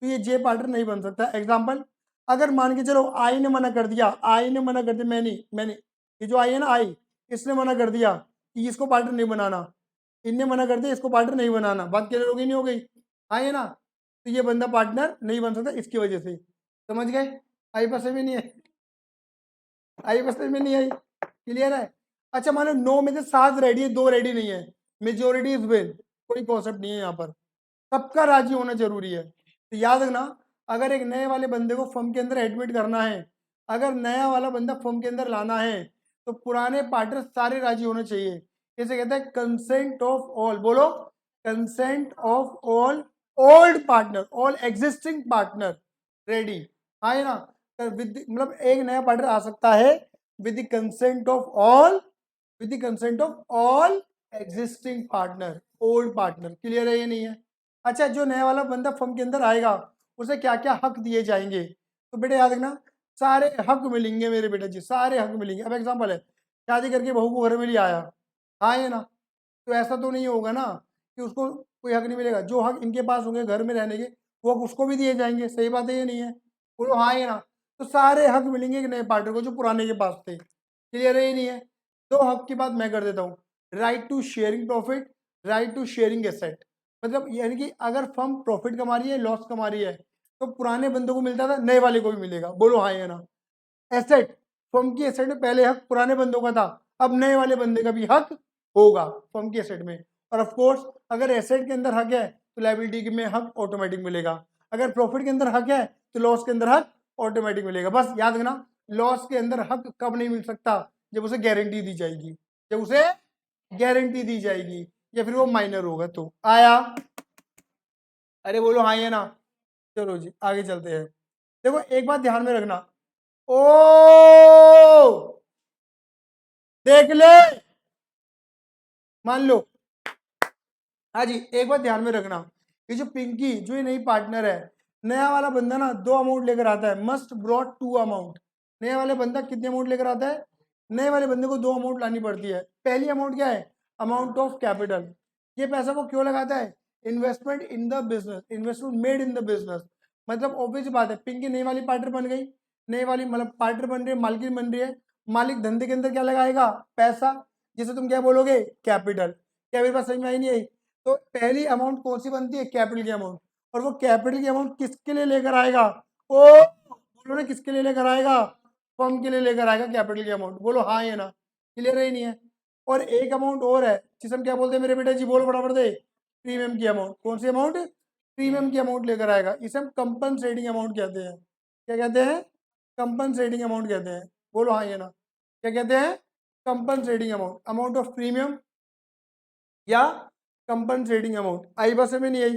तो ये जे पार्टनर नहीं बन सकता। एग्जाम्पल, अगर मान के चलो आई ने मना कर दिया, आई ने मना कर दिया, मैंने ये जो आई है ना आई, इसने मना कर दिया कि इसको पार्टनर नहीं बनाना, इनने मना कर दिया इसको पार्टनर नहीं बनाना, बात क्लियर हो गई नहीं हो गई, हाँ है ना, तो ये बंदा पार्टनर नहीं बन सकता इसकी वजह से, समझ गए, आई बस में नहीं है, आई बस में नहीं आई, क्लियर है। अच्छा मान लो 9 में से 7 रेडी है, 2 रेडी नहीं है, मेजोरिटी इज विन, कोई कॉन्सेप्ट नहीं है यहाँ पर, सबका राजी होना जरूरी है। तो याद रखना, अगर एक नए वाले बंदे को फर्म के अंदर एडमिट करना है, अगर नया वाला बंदा फर्म के अंदर लाना है तो पुराने पार्टनर सारे राजी होने चाहिए, इसे कहते हैं कंसेंट ऑफ ऑल, बोलो consent of all old partner, all existing partner ready, हाँ है ना, विद मतलब एक नया पार्टनर आ सकता है with the consent of all, with the consent of all existing partner, old partner, clear है ये नहीं है। अच्छा जो नया वाला बंदा फर्म के अंदर आएगा उसे क्या क्या हक दिए जाएंगे, तो बेटे याद रखना सारे हक मिलेंगे मेरे बेटा जी, सारे हक मिलेंगे। अब एग्जांपल है, शादी करके बहू को घर में ले आया, हाँ ये ना, तो ऐसा तो नहीं होगा ना कि उसको कोई हक नहीं मिलेगा, जो हक इनके पास होंगे घर में रहने के वो हक उसको भी दिए जाएंगे, सही बात है ये नहीं है, बोलो हाँ ये ना। तो सारे हक मिलेंगे एक नए पार्टनर को जो पुराने के पास थे, क्लियर है ये नहीं है। दो हक की बात मैं कर देता हूँ, right to sharing profit, right to sharing asset, मतलब यानी कि अगर फर्म प्रॉफिट कमा रही है लॉस कमा रही है तो पुराने बंदों को मिलता था, नए वाले को भी मिलेगा, बोलो हाँ या ना। एसेट, फर्म की एसेट में पहले हक पुराने बंदों का था, अब नए वाले बंदे का भी हक होगा फर्म की एसेट में। और ऑफ कोर्स अगर एसेट के अंदर हक है तो लायबिलिटी में हक ऑटोमेटिक मिलेगा, अगर प्रॉफिट के अंदर हक है तो लॉस के अंदर हक ऑटोमेटिक मिलेगा। बस याद रखना लॉस के अंदर हक कब नहीं मिल सकता, जब उसे गारंटी दी जाएगी, जब उसे गारंटी दी जाएगी या फिर वो माइनर होगा तो आया, अरे बोलो हाँ या ना। चलो जी आगे चलते हैं। देखो एक बात ध्यान में रखना, ओ देख ले, मान लो, हाँ जी एक बात ध्यान में रखना, ये जो पिंकी जो ये नई पार्टनर है, नया वाला बंदा ना 2 अमाउंट लेकर आता है, मस्ट ब्रॉट 2 अमाउंट, नया वाला बंदा कितने अमाउंट लेकर आता है, नए वाले बंदे को 2 अमाउंट लानी पड़ती है। पहली अमाउंट क्या है, अमाउंट ऑफ कैपिटल, ये पैसा वो क्यों लगाता है, investment in the business, investment made in the business, मतलब ऑब्वियस बात है पिंकी नई वाली पार्टनर बन गई, नई वाली मतलब पार्टनर बन रही है, मालकिन बन रही है, मालिक धंधे के अंदर क्या लगाएगा, पैसा, जिसे तुम क्या बोलोगे, कैपिटल। क्या मेरे पास समझ में आई नहीं आई? तो पहली अमाउंट कौन सी बनती है, कैपिटल की अमाउंट। और वो कैपिटल की अमाउंट किसके लिए लेकर आएगा, ओ बोलो ना, किसके लिए लेकर आएगा, फर्म के लिए लेकर आएगा कैपिटल की अमाउंट। बोलो हाँ या ना, क्लियर है नहीं है? और एक अमाउंट और है जिसे हम क्या बोलते हैं मेरे बेटे जी, बोलो बराबर दे, प्रीमियम की अमाउंट। कौन सी अमाउंट, प्रीमियम की अमाउंट लेकर आएगा। इसे हम कंपनसेटिंग अमाउंट कहते हैं। क्या कहते हैं, कंपनसेटिंग अमाउंट कहते हैं। बोलो हाँ या ना, क्या कहते हैं, compensating amount, amount of premium या कंपनसेटिंग अमाउंट। आई बस में नहीं आई,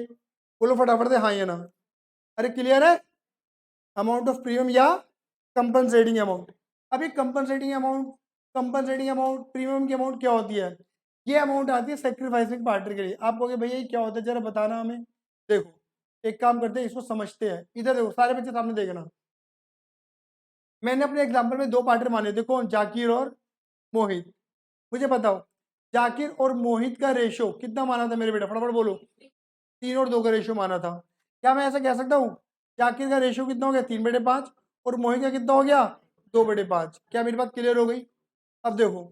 बोलो फटाफट से हाँ या ना। अरे क्लियर है, अमाउंट ऑफ प्रीमियम या कंपनसेटिंग अमाउंट। अभी कंपनसेटिंग अमाउंट प्रीमियम की अमाउंट क्या होती है, ये अमाउंट आती है सेक्रीफाइसिंग पार्टनर के लिए। आप कहोगे भैया ये क्या होता है, जरा बताना हमें। देखो एक काम करते हैं, इसको समझते हैं। इधर देखो सारे बच्चे सामने देखना। मैंने अपने एग्जाम्पल में दो पार्टनर माने थे, कौन, जाकिर और मोहित। मुझे बताओ जाकिर और मोहित का रेशो कितना माना था मेरे बेटा, फटाफट बोलो। 3 और 2 का रेशो माना था। क्या मैं ऐसा कह सकता हूँ जाकिर का रेशो कितना हो गया, 3/5, और मोहित का कितना हो गया, 2/5। क्या मेरी बात क्लियर हो गई? अब देखो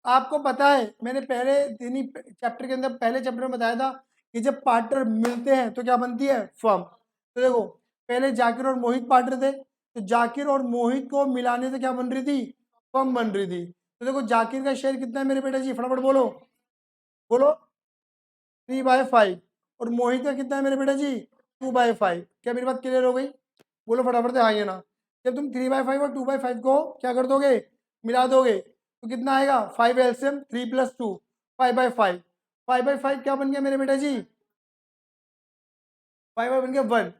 आपको पता है मैंने पहले दिन ही चैप्टर के अंदर, पहले चैप्टर में बताया था कि जब पार्टनर मिलते हैं तो क्या बनती है, फर्म। तो देखो पहले जाकिर और मोहित पार्टनर थे, तो जाकिर और मोहित को मिलाने से क्या बन रही थी, फर्म बन रही थी। तो देखो जाकिर का शेयर कितना है मेरे बेटा जी, फटाफट बोलो, बोलो 3/5। और मोहित का कितना है मेरे बेटा जी, 2/5। क्या मेरी बात क्लियर हो गई? बोलो फटाफट से हाँ या ना। जब तुम 3/5 और 2/5 को क्या कर दोगे, मिला दोगे, तो कितना आएगा, 5 एलसीएम 3 + 2, 5/5। 5/5 क्या बन गया मेरे बेटा जी, 5 बन गया 1।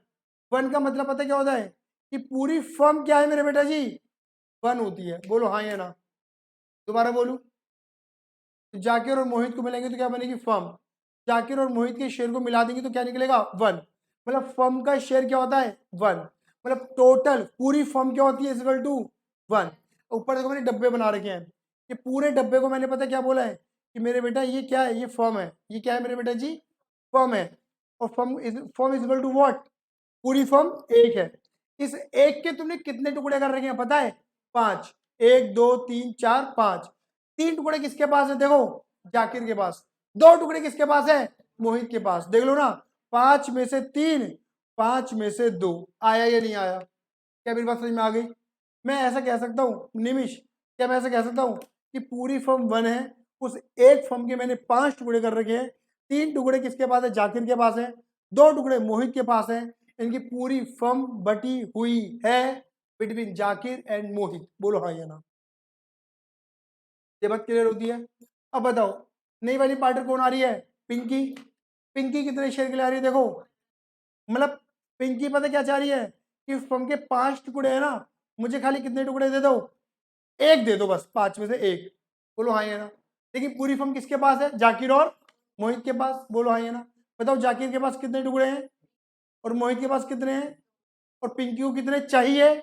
1 का मतलब पता क्या होता है, कि पूरी फर्म क्या है मेरे बेटा जी, 1 होती है। बोलो हाँ या ना, दोबारा बोलूं। जाकिर और मोहित को मिलेंगे तो क्या बनेगी, फर्म। जाकिर और मोहित के शेयर को मिला देंगे तो क्या निकलेगा, 1। मतलब फर्म का शेयर क्या होता है, 1। मतलब टोटल पूरी फर्म क्या होती है, इक्वल टू 1। ऊपर देखो मैंने डब्बे बना रखे हैं, ये पूरे डब्बे को मैंने पता क्या बोला है, कि मेरे बेटा ये क्या है, ये फर्म है। ये क्या है मेरे बेटा जी, फर्म है। और firm is equal to what, पूरी फर्म एक है। इस एक के तुमने कितने टुकड़े कर रखे हैं पता है, 5। 1 2 3 4 5। 3 टुकड़े किसके पास है, देखो जाकिर के पास। 2 टुकड़े किसके पास है, मोहित के पास। देख लो ना, 5 में से 3, 5 में से 2। आया या नहीं आया? क्या मेरी बात समझ में आ गई? मैं ऐसा कह सकता हूँ निमिष, क्या मैं ऐसा कह सकता हूँ कि पूरी फर्म 1 है, उस एक फर्म के मैंने 5 टुकड़े कर रखे हैं। 3 टुकड़े किसके पास है, जाकिर के पास है। 2 टुकड़े मोहित के पास है। इनकी पूरी फर्म बटी हुई है बिटवीन जाकिर एंड मोहित। बोलो हाँ या ना, ये बात क्लियर होती है? अब बताओ नई वाली पार्टनर कौन आ रही है, पिंकी। पिंकी कितने शेयर के लिए आ रही है, देखो मतलब पिंकी पता क्या चाह रही है, कि फर्म के 5 टुकड़े हैं ना, मुझे खाली कितने टुकड़े दे दो, एक दे दो बस, 5 में से एक। बोलो हाँ या ना। लेकिन पूरी फर्म किसके पास है, जाकिर और मोहित के पास। बोलो हाँ या ना। बताओ जाकिर के पास कितने टुकड़े हैं और मोहित के पास कितने हैं, और पिंकी को कितने चाहिए।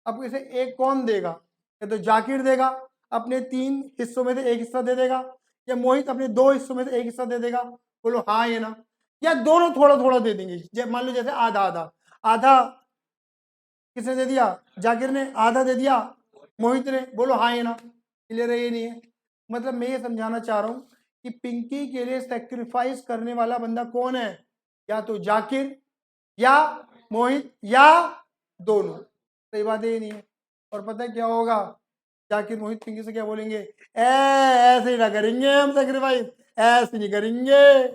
अब इसे एक कौन देगा, या तो जाकिर देगा अपने 3 हिस्सों में से एक हिस्सा दे देगा, या मोहित अपने 2 हिस्सों में से एक हिस्सा दे देगा। बोलो हाँ या ना। या दोनों थोड़ा थोड़ा दे देंगे, मान लो जैसे आधा आधा। आधा किसने दे दिया, जाकिर ने। आधा दे दिया मोहित ने। बोलो हाँ या ना, क्लियर है ये नहीं है? मतलब मैं ये समझाना चाह रहा हूं कि पिंकी के लिए सेक्रीफाइस करने वाला बंदा कौन है, या तो जाकिर या मोहित या दोनों। सही बात है ये नहीं है? और पता है क्या होगा, जाकिर मोहित पिंकी से क्या बोलेंगे, ऐसे ही ना करेंगे हम सेक्रीफाइस, ऐसे नहीं करेंगे।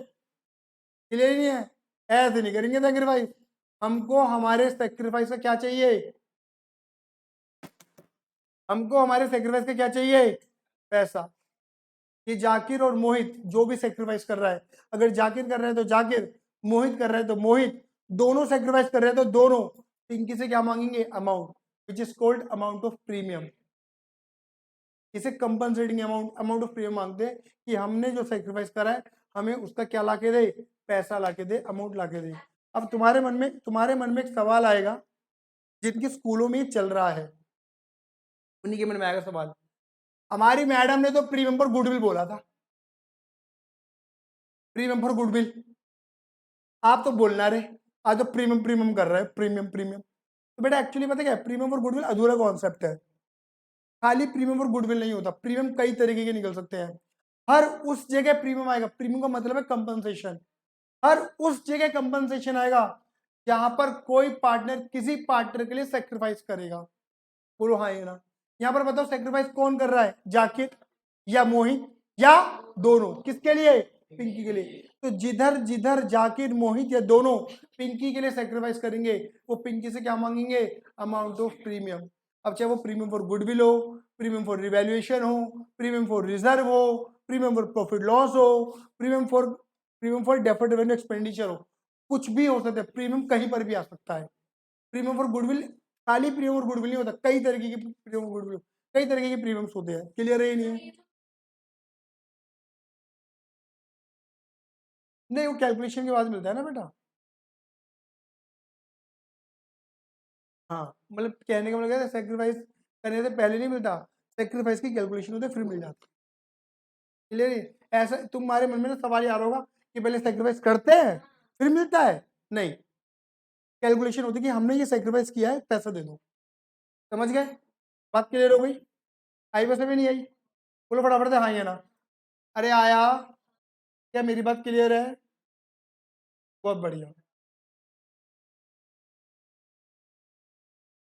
क्लियर नहीं है? ऐसे नहीं करेंगे सेक्रीफाइस। हमको हमारे सेक्रीफाइस का क्या चाहिए, हमको हमारे सेक्रीफाइस का क्या चाहिए, पैसा। ये जाकिर और मोहित जो भी सेक्रीफाइस कर रहा है, अगर जाकिर कर रहा है तो जाकिर, मोहित कर रहा है तो मोहित, दोनों सेक्रीफाइस कर रहे हैं तो दोनों पिंकी से क्या मांगेंगे, amount, which is called amount of premium. इसे compensating amount, amount of premium मांगते हैं, कि हमने जो सेक्रीफाइस करा है हमें उसका क्या लाके दे, पैसा लाके दे, अमाउंट लाके दे। अब तुम्हारे मन में एक सवाल आएगा, जिनके स्कूलों में चल रहा है उन्हीं के मन में आएगा सवाल, हमारी मैडम ने तो प्रीमियम पर गुडविल बोला था, प्रीमियम फॉर गुडविल। आप तो बोलना रहे, आज तो प्रीमियम प्रीमियम कर रहे हैं, प्रीमियम प्रीमियम। तो बेटा एक्चुअली पता क्या है, प्रीमियम फॉर गुडविल अधूरा कॉन्सेप्ट है। खाली प्रीमियम और गुडविल नहीं होता, प्रीमियम कई तरीके के निकल सकते हैं। हर उस जगह प्रीमियम आएगा, प्रीमियम का मतलब है कंपनसेशन, हर उस जगह कंपनसेशन आएगा जहां पर कोई पार्टनर किसी पार्टनर के लिए सेक्रीफाइस करेगा। बोलो हाँ या ना। यहाँ पर बताओ सेक्रीफाइस कौन कर रहा है, जाकिर या मोहित या दोनों, किसके लिए, पिंकी के लिए। तो जिधर जिधर जाकिर मोहित या दोनों पिंकी के लिए सेक्रीफाइस करेंगे वो पिंकी से क्या मांगेंगे, अमाउंट ऑफ प्रीमियम। अब चाहे वो प्रीमियम फॉर गुडविल हो, प्रीमियम फॉर रिवैल्यूएशन हो, प्रीमियम फॉर रिजर्व हो, प्रीमियम फॉर प्रॉफिट लॉस हो, premium for deferred revenue expenditure हो, कुछ भी हो सकता है, प्रीमियम कहीं पर भी आ सकता है। प्रीमियम फॉर गुडविल, खाली प्रीमियम और गुडविल नहीं होता, कई तरीके की प्रीमियम गुडविल, कई तरीके के प्रीमियम्स होते हैं। क्लियर है नहीं है? नहीं, वो कैलकुलेशन के बाद मिलता है ना बेटा। हाँ, मतलब कहने का मतलब सेक्रीफाइस करने से पहले नहीं मिलता, सेक्रीफाइस की कैलकुलेशन होती है फिर मिल जाता है। क्लियर है? ऐसा तुम्हारे मन में ना सवाल आ रहा होगा कि पहले सेक्रीफाइस करते हैं फिर मिलता है, नहीं, कैलकुलेशन होती है कि हमने ये सेक्रीफाइस किया है, पैसा दे दो। समझ गए? बात क्लियर हो गई? आई बस में नहीं आई? बोलो फटाफट से हाँ या ना। अरे आया, क्या मेरी बात क्लियर है? बहुत बढ़िया।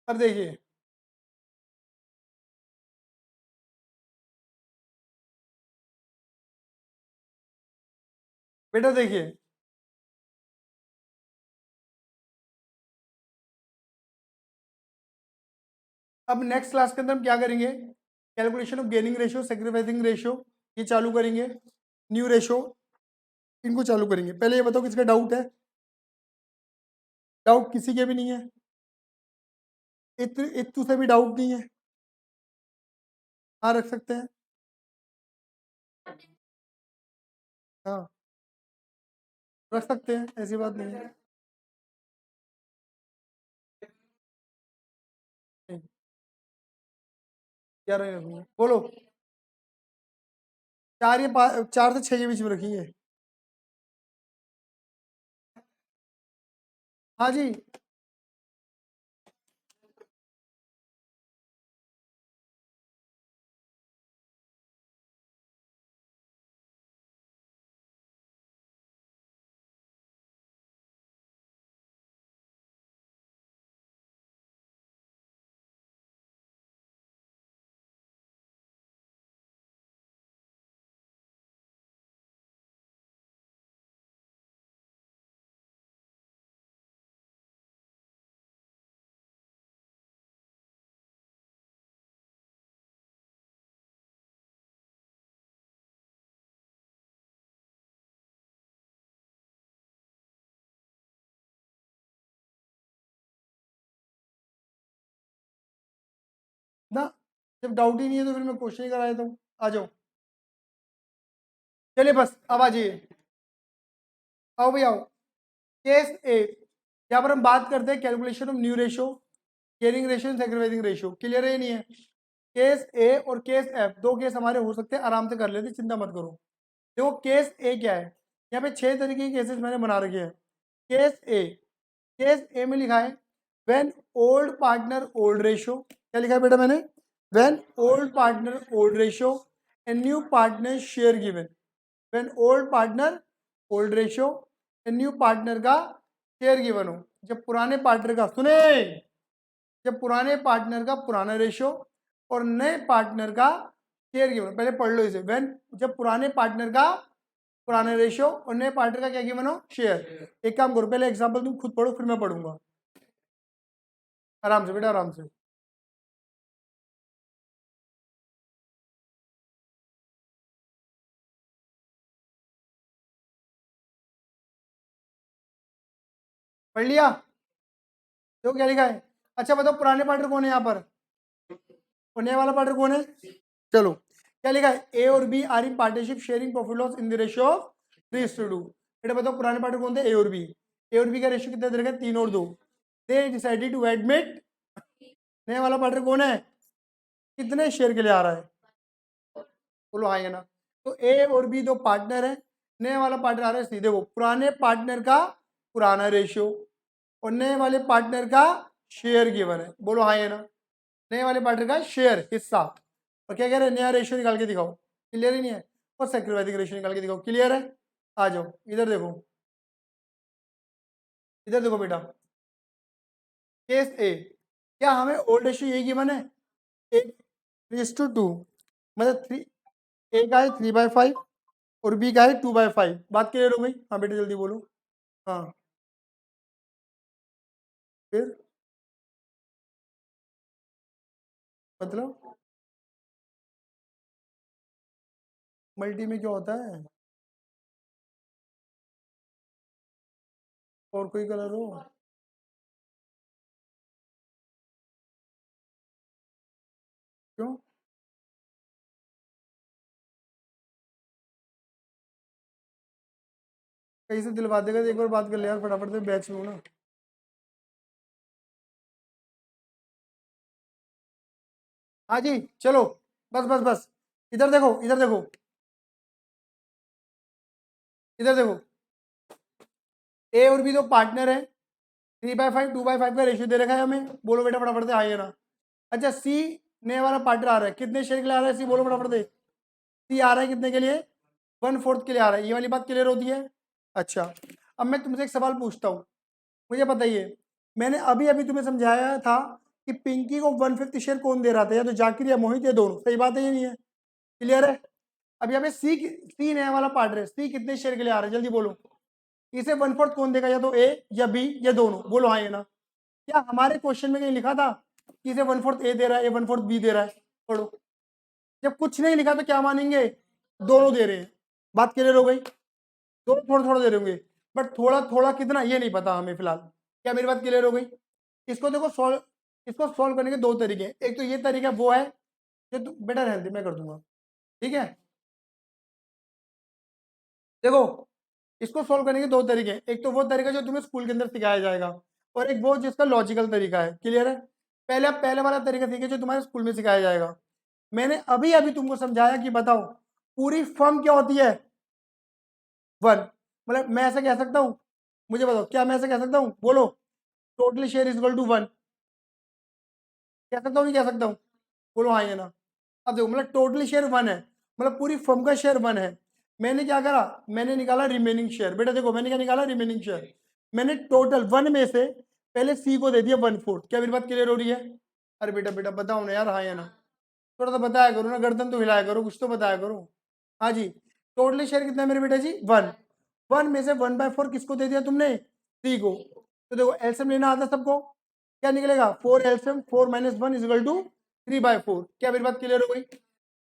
अब देखिए, बेटा देखिए, अब नेक्स्ट क्लास के अंदर हम क्या करेंगे, calculation of gaining ratio, sacrificing ratio, ये चालू करेंगे, न्यू रेशियो, इनको चालू करेंगे। पहले ये बताओ किसका डाउट है, डाउट किसी के भी नहीं है, इतू से भी डाउट नहीं है, हाँ रख सकते हैं, हाँ रख सकते हैं, ऐसी बात नहीं है। नहीं, क्या रखेंगे बोलो, 4 से 6 के बीच में रखिए। हाँ जी, ना जब डाउट ही नहीं है तो फिर मैं क्वेश्चन ही करा देता हूँ, आ जाओ। चलिए बस अब आ जाइए, आओ भाई आओ। केस ए, यहाँ पर हम बात करते हैं calculation of new ratio, gaining ratio, sacrificing ratio. Clear है नहीं है? केस ए और केस एफ, दो केस हमारे हो सकते हैं, आराम से कर लेते, चिंता मत करो। देखो केस ए क्या है, यहाँ पे 6 तरीके के केसेस मैंने बना रखे हैं। केस ए, केस ए में लिखा है when old partner old ratio, क्या लिखा है बेटा मैंने, when old partner old ratio and new partner share given, when old partner old ratio and new partner का शेयर गिवन हो। जब पुराने पार्टनर का, सुने, जब पुराने पार्टनर का पुराना रेशियो और नए पार्टनर का शेयर गिवन, पहले पढ़ लो इसे, व्हेन, जब पुराने पार्टनर का पुराने रेशियो और नए पार्टनर का क्या गिवन हो, शेयर। एक काम करो, पहले एग्जांपल तुम खुद पढ़ो फिर मैं पढ़ूंगा, आराम से बेटा आराम से। पढ़ लिया? देखो क्या लिखा है। अच्छा बताओ पुराने पार्टनर कौन है यहाँ पर, और नए वाला पार्टनर कौन है। चलो क्या लिखा है, ए और B are in partnership sharing profit loss in the ratio of 3:2। बेटा बताओ पुराने पार्टनर कौन थे, ए और बी। ए और बी का रेशियो कितना दे रखा है, 3:2। दे डिसाइडेड टू एडमिट, नया वाला पार्टनर कौन है, कितने शेयर के लिए आ रहा है, बोलो हाँ या ना। तो ए और बी दो पार्टनर है, नए वाला पार्टनर आ रहा है सीधे, वो पुराने पार्टनर का पुराना रेशियो और नए वाले पार्टनर का शेयर गिवन है, बोलो हाँ या ना। नए वाले पार्टनर का शेयर हिस्सा और क्या कह रहे हैं, नया रेशियो निकाल के दिखाओ। क्लियर ही नहीं है, और सेक्रोवैदिक रेशियो निकाल के दिखाओ। क्लियर है, आ जाओ इधर देखो, इधर देखो बेटा। केस ए, क्या हमें ओल्ड रेशियो यही गिवन है, 8:2, मतलब 3, ए का है 3/5 और बी का है 2/5। बात क्लियर हो गई? हाँ बेटा जल्दी बोलो। हाँ फिर मतलब मल्टी में क्या होता है, और कोई कलर हो? क्यों? कहीं से दिलवा देगा तो एक बार बात कर ले यार, फटाफट से बैच में हूं ना। हाँ जी चलो, बस बस बस, इधर देखो, इधर देखो, इधर देखो। ए और बी तो पार्टनर है, 3/5 2/5 का रेशियो दे रखा है हमें। बोलो बेटा फटाफट से, हाँ या ना। अच्छा सी नया वाला पार्टनर आ रहा है, कितने शेयर के लिए आ रहा है सी? बोलो फटाफट से। सी आ रहा है कितने के लिए? 1/4 के लिए आ रहा है। ये वाली बात क्लियर होती है? अच्छा, अब मैं तुमसे एक सवाल पूछता हूँ, मुझे बताइए, मैंने अभी अभी तुम्हें समझाया था कि पिंकी को 1/5 शेयर कौन दे रहा था, या तो जाकिर या मोहित, या दोनों। सही बात है ये नहीं है? क्लियर है? अब यहाँ पे सी नया वाला पार्टनर है, सी कितने शेयर के लिए आ रहा है जल्दी बोलो। इसे 1/4 कौन देगा, या तो ए या बी या दोनों? बोलो हाँ या ना। क्या हमारे क्वेश्चन में कहीं लिखा था कि इसे 1/4 ए दे रहा है या 1/4 बी दे रहा है? पढ़ो, जब कुछ नहीं लिखा तो क्या मानेंगे, दोनों दे रहे हैं। बात क्लियर हो गई? दोनों थोड़ा थोड़ा दे रहे होंगे, बट थोड़ा थोड़ा कितना ये नहीं पता हमें फिलहाल। क्या मेरी बात क्लियर हो गई? इसको देखो सॉल्व, इसको सॉल्व करने के दो तरीके हैं। एक तो ये तरीका वो है जो बेटा रहने दे, मैं कर दूंगा, ठीक है। देखो, इसको सॉल्व करने के दो तरीके हैं, एक तो वो तरीका जो तुम्हें स्कूल के अंदर सिखाया जाएगा, और एक वो जिसका लॉजिकल तरीका है। क्लियर है? पहले वाला तरीका सीखे जो तुम्हारे स्कूल में सिखाया जाएगा। मैंने अभी अभी तुमको समझाया कि बताओ पूरी फर्म क्या होती है, 1। मतलब मैं ऐसा कह सकता हूँ, मुझे बताओ क्या मैं ऐसा कह सकता हूँ? बोलो, total share is equal to 1। कह सकता हूँ नहीं कह सकता हूँ? बोलो हाँ या ना। अब देखो, मतलब टोटल शेयर 1 है, मतलब पूरी फर्म का शेयर 1 है। मैंने क्या करा, मैंने निकाला रिमेनिंग शेयर। बेटा देखो, मैंने क्या निकाला, रिमेनिंग शेयर। मैंने टोटल 1 में से पहले सी को दे दिया 1/4। क्या मेरी बात क्लियर हो रही है? अरे बेटा बेटा बताओ ना यार, हाँ या ना। थोड़ा सा बताया करो ना, गर्दन तो हिलाया करो, कुछ तो बताया करो। हाँ जी, टोटल शेयर कितना है मेरे बेटा जी, 1। 1 में से 1/4 किसको दे दिया तुमने, सी को। तो देखो एलसीएम लेना आता है सबको, क्या निकलेगा, 4 एलसीएम, 4 - 1 इज इक्वल टू 3/4। क्या मेरी बात क्लियर हो गई?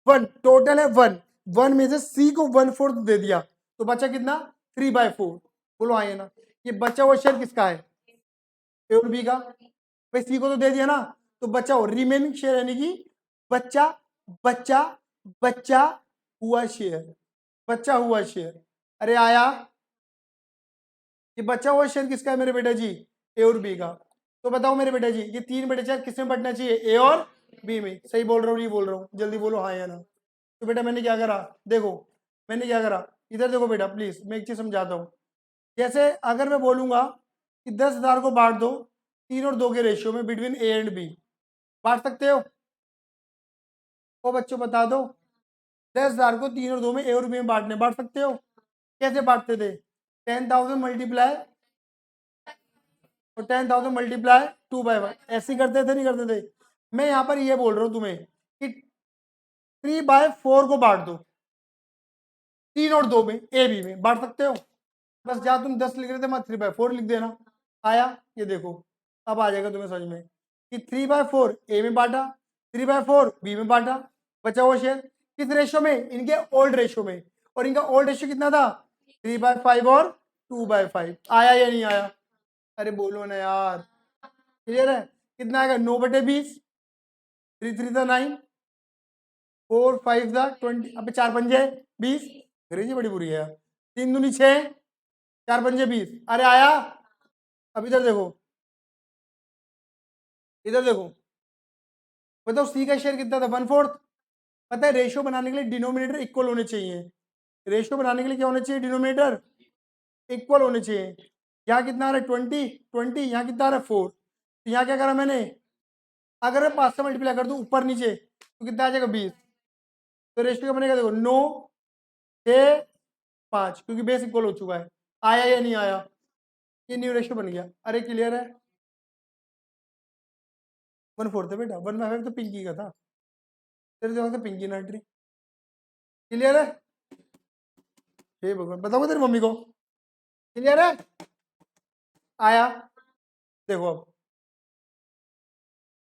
1 टोटल है, 1। 1 में से सी को 1/4 दे दिया, तो बचा कितना, 3/4। बोलो हाँ या ना। ये बचा हुआ शेयर किसका है, ए और बी का। भाई सी को तो दे दिया ना, तो बचा हो रिमेनिंग शेयर, यानी कि बच्चा बच्चा बच्चा हुआ शेयर, बच्चा हुआ शेयर। अरे आया, ये बचा हुआ शेयर किसका है मेरे बेटा जी, ए और बी का। तो बताओ मेरे बेटा जी, ये 3/4 किसमें बटना चाहिए, ए और बी में। सही बोल रहा हूँ नहीं बोल रहा हूँ, जल्दी बोलो हाँ या ना। तो बेटा मैंने क्या करा, देखो मैंने क्या करा, इधर देखो बेटा प्लीज, मैं एक चीज समझाता हूँ। जैसे अगर मैं बोलूंगा कि 10,000 को बांट दो 3 और 2 के रेशियो में बिटवीन ए एंड बी, बांट सकते हो? वो बच्चों बता दो, 10,000 को 3 और 2 में ए और बी में बांटने, बांट सकते हो? कैसे बांटते थे, 10,000 मल्टीप्लाई, और 10,000 मल्टीप्लाई 2/1, ऐसे ही करते थे नहीं करते थे? मैं यहाँ पर ये बोल रहा हूँ तुम्हें कि 3/4 को बांट दो 3 और 2 में, ए बी में, बांट सकते हो? बस जहाँ तुम 10 लिख रहे थे, मैं 3/4 लिख देना। आया, ये देखो, अब आ जाएगा तुम्हें समझ में कि 3/4 ए में बांटा, 3/4 बी में बांटा, बचा हुआ शेयर किस रेशियो में, इनके ओल्ड रेशियो में। और इनका ओल्ड रेशियो कितना था, 3/5 और 2/5। आया या नहीं आया? अरे बोलो ना यार। क्लियर है? कितना आएगा, 9/20, 3 3 9, 4 5 अब 4 5 20। अंग्रेजी बड़ी बुरी है यार। 3 दूनी 6, 4 5 20। अरे आया। अब इधर देखो, इधर देखो, बताओ सी का शेयर कितना था, 1/4। पता है रेशियो बनाने के लिए डिनोमिनेटर इक्वल होने चाहिए, रेशियो बनाने के लिए क्या होना चाहिए, डिनोमिनेटर इक्वल होने चाहिए। यहाँ कितना आ रहा है, 20 20, यहाँ कितना आ रहा है, 4। तो यहाँ क्या करा मैंने, अगर मैं 5 से मल्टीप्लाई कर दूं ऊपर नीचे तो कितना आ जाएगा, 20। तो रेशियो क्या बनेगा, देखो 9:6:5, क्योंकि बेस इक्वल हो चुका है। आया या नहीं आया, ये न्यू रेशियो बन गया। अरे क्लियर है, 1/4 है बेटा, 1/5 तो पिंकी का था, तेरे दिमाग से पिंकी ना एंट्री। क्लियर है, हे भगवान, बताओगे तेरी मम्मी को। क्लियर है, आया। देखो अब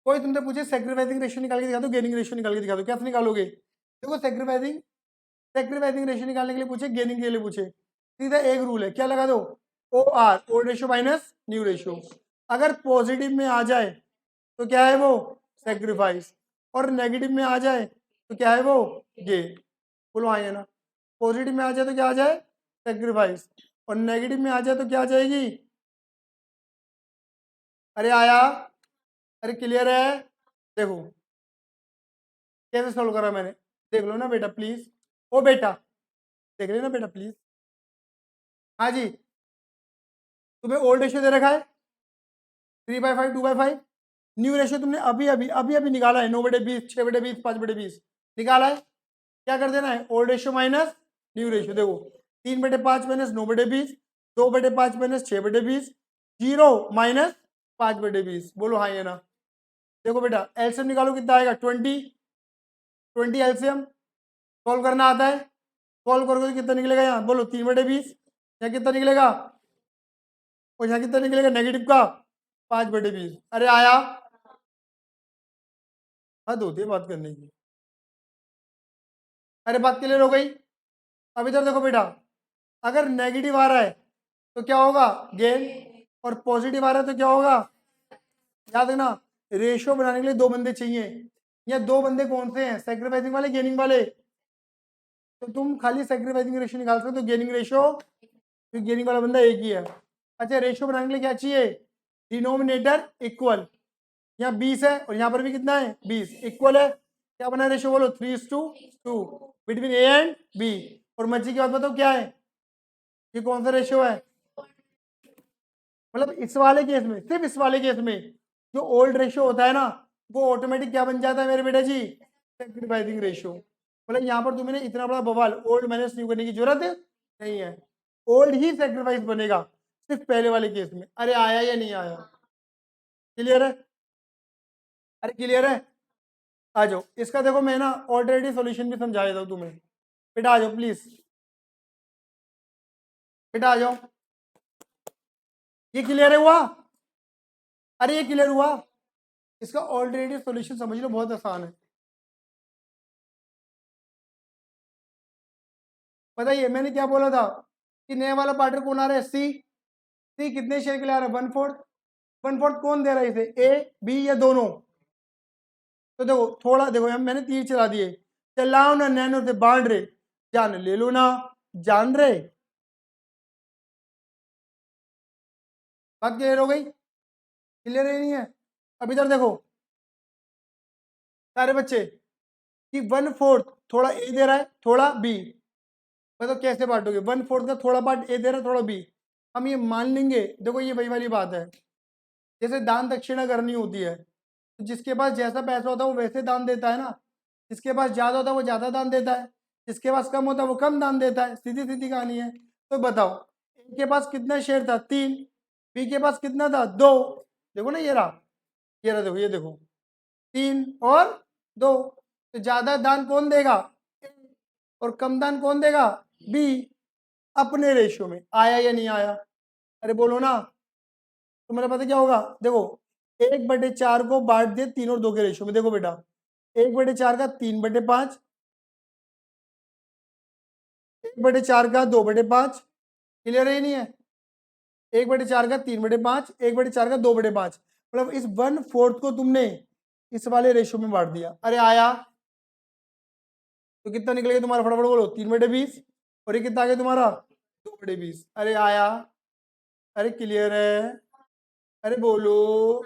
कोई तुमसे पूछे सेक्रीफाइसिंग रेशियो निकाल के दिखा दो, गेनिंग रेशियो निकाल के दिखा दो, कैसे निकालोगे। देखो सेक्रीफाइसिंग रेशियो निकालने के लिए पूछे, गेनिंग के लिए पूछे, सीधा एक रूल है, क्या लगा दो, O R, old ratio minus new ratio. अगर पॉजिटिव में आ जाए तो क्या है वो, सेक्रीफाइस, और नेगेटिव में आ जाए तो क्या है वो, गेन। बोलो हाँ या ना। पॉजिटिव में आ जाए तो क्या आ जाए, सेक्रीफाइस, और नेगेटिव में आ जाए तो क्या आ जाएगी। अरे आया, अरे क्लियर है। देखो कैसे सोल्व करा मैंने, देख लो ना बेटा प्लीज, ओ बेटा देख लेना बेटा प्लीज। हाँ जी, तुम्हें ओल्ड रेशियो दे रखा है 3/5, 2/5। न्यू रेशियो तुमने अभी अभी अभी अभी निकाला है, 9/20, 6/20, 5/20 निकाला है। क्या कर देना है, old ratio minus new ratio. देखो 3/5 माइनस 9/20, 2/5 माइनस 6/20, 0 माइनस 5/20। बोलो हाँ या ना। देखो बेटा एलसीएम निकालो, कितना आएगा, 20 एलसीएम सॉल्व करना आता है। सॉल्व करोगे तो कितना निकलेगा, यहाँ बोलो 3/20, यहाँ कितना निकलेगा, और यहाँ कितना निकलेगा नेगेटिव का 5/20। अरे आया, हद होती है बात करने की। अरे बात क्लियर हो गई। अब इधर देखो बेटा, अगर नेगेटिव आ रहा है तो क्या होगा, गेन, और पॉजिटिव आ रहा है तो क्या होगा। याद रखना, रेशियो बनाने के लिए दो बंदे चाहिए। या दो बंदे कौन से हैं, सेक्रीफाइसिंग वाले, गेनिंग वाले। तो तुम खाली सेक्रीफाइसिंग रेशियो निकाल सकते हो, गेनिंग रेशियो, क्योंकि गेनिंग वाला बंदा एक ही है। अच्छा रेशियो बनाने के लिए क्या चाहिए, डिनोमिनेटर इक्वल। यहाँ 20 है और यहाँ पर भी कितना है 20, इक्वल है। क्या बना रेशियो, बोलो 3:2 बिटवीन ए एंड बी। और मर्जी की बात बताओ क्या है, ये कौन सा रेशियो है। मतलब इस वाले केस में, सिर्फ इस वाले केस में जो ओल्ड रेशियो होता है ना, वो ऑटोमेटिक क्या बन जाता है मेरे बेटा जी, सेक्रीफाइसिंग रेशियो। मतलब यहाँ पर तुम्हें इतना बड़ा बवाल ओल्ड माइनस न्यू करने की जरूरत नहीं है, ओल्ड ही सेक्रीफाइस बनेगा सिर्फ पहले वाले केस में। अरे आया या नहीं आया, क्लियर है, अरे क्लियर है। आ जाओ, इसका देखो मैं ना ऑलरेडी सॉल्यूशन भी समझा देता हूँ तुम्हें। बेटा आ जाओ प्लीज, बेटा आ जाओ। ये क्लियर हुआ, अरे ये क्लियर हुआ। इसका ऑलरेडी सॉल्यूशन समझ लो, बहुत आसान है। बताइए मैंने क्या बोला था कि नया वाला पार्टनर कौन आ रहा है, सी। सी कितने शेयर के लिए आ रहा है, 1/4। 1/4 कौन दे रहा है इसे, ए बी या दोनों। तो देखो थोड़ा देखो, यहाँ मैंने तीर चला दिए, चलाओ ना नैनो से बांध रहे, जान ले लो ना, जान रहे। बात क्लियर हो गई, क्लियर ही नहीं है। अब इधर देखो सारे बच्चे, कि 1/4 थोड़ा ए दे रहा है थोड़ा बी, मतलब कैसे बांटोगे, 1/4 का थोड़ा पार्ट ए दे रहा है थोड़ा बी। हम ये मान लेंगे, देखो ये वही वाली बात है, जैसे दान दक्षिणा करनी होती है, तो जिसके पास जैसा पैसा होता है वो वैसे दान देता है ना। जिसके पास ज्यादा होता है वो ज्यादा दान देता है, जिसके पास कम होता है वो कम दान देता है, सीधी सीधी कहानी है। तो बताओ ए के पास कितना शेयर था, 3, बी के पास कितना था, 2। देखो ना ये रहा, ये रहा, देखो ये देखो, 3 और 2। तो ज्यादा दान कौन देगा, और कम दान कौन देगा, बी। अपने रेशियो में आया या नहीं आया, अरे बोलो ना। तो मेरा पता क्या होगा, देखो 1/4 को बांट दिए 3 और 2 के रेशियो में। देखो बेटा 1/4 का 3/5, 1/4 का 2/5, क्लियर है नहीं है। 1/4 का 3/5, 1/4 का 2/5, मतलब इस 1/4 को तुमने इस वाले रेशियो में बांट दिया। अरे आया, तो कितना निकलेगा तुम्हारा, फटाफट बोलो, 3/20, और ये कितना आ गया तुम्हारा 2/20। अरे आया, अरे क्लियर है, अरे बोलो।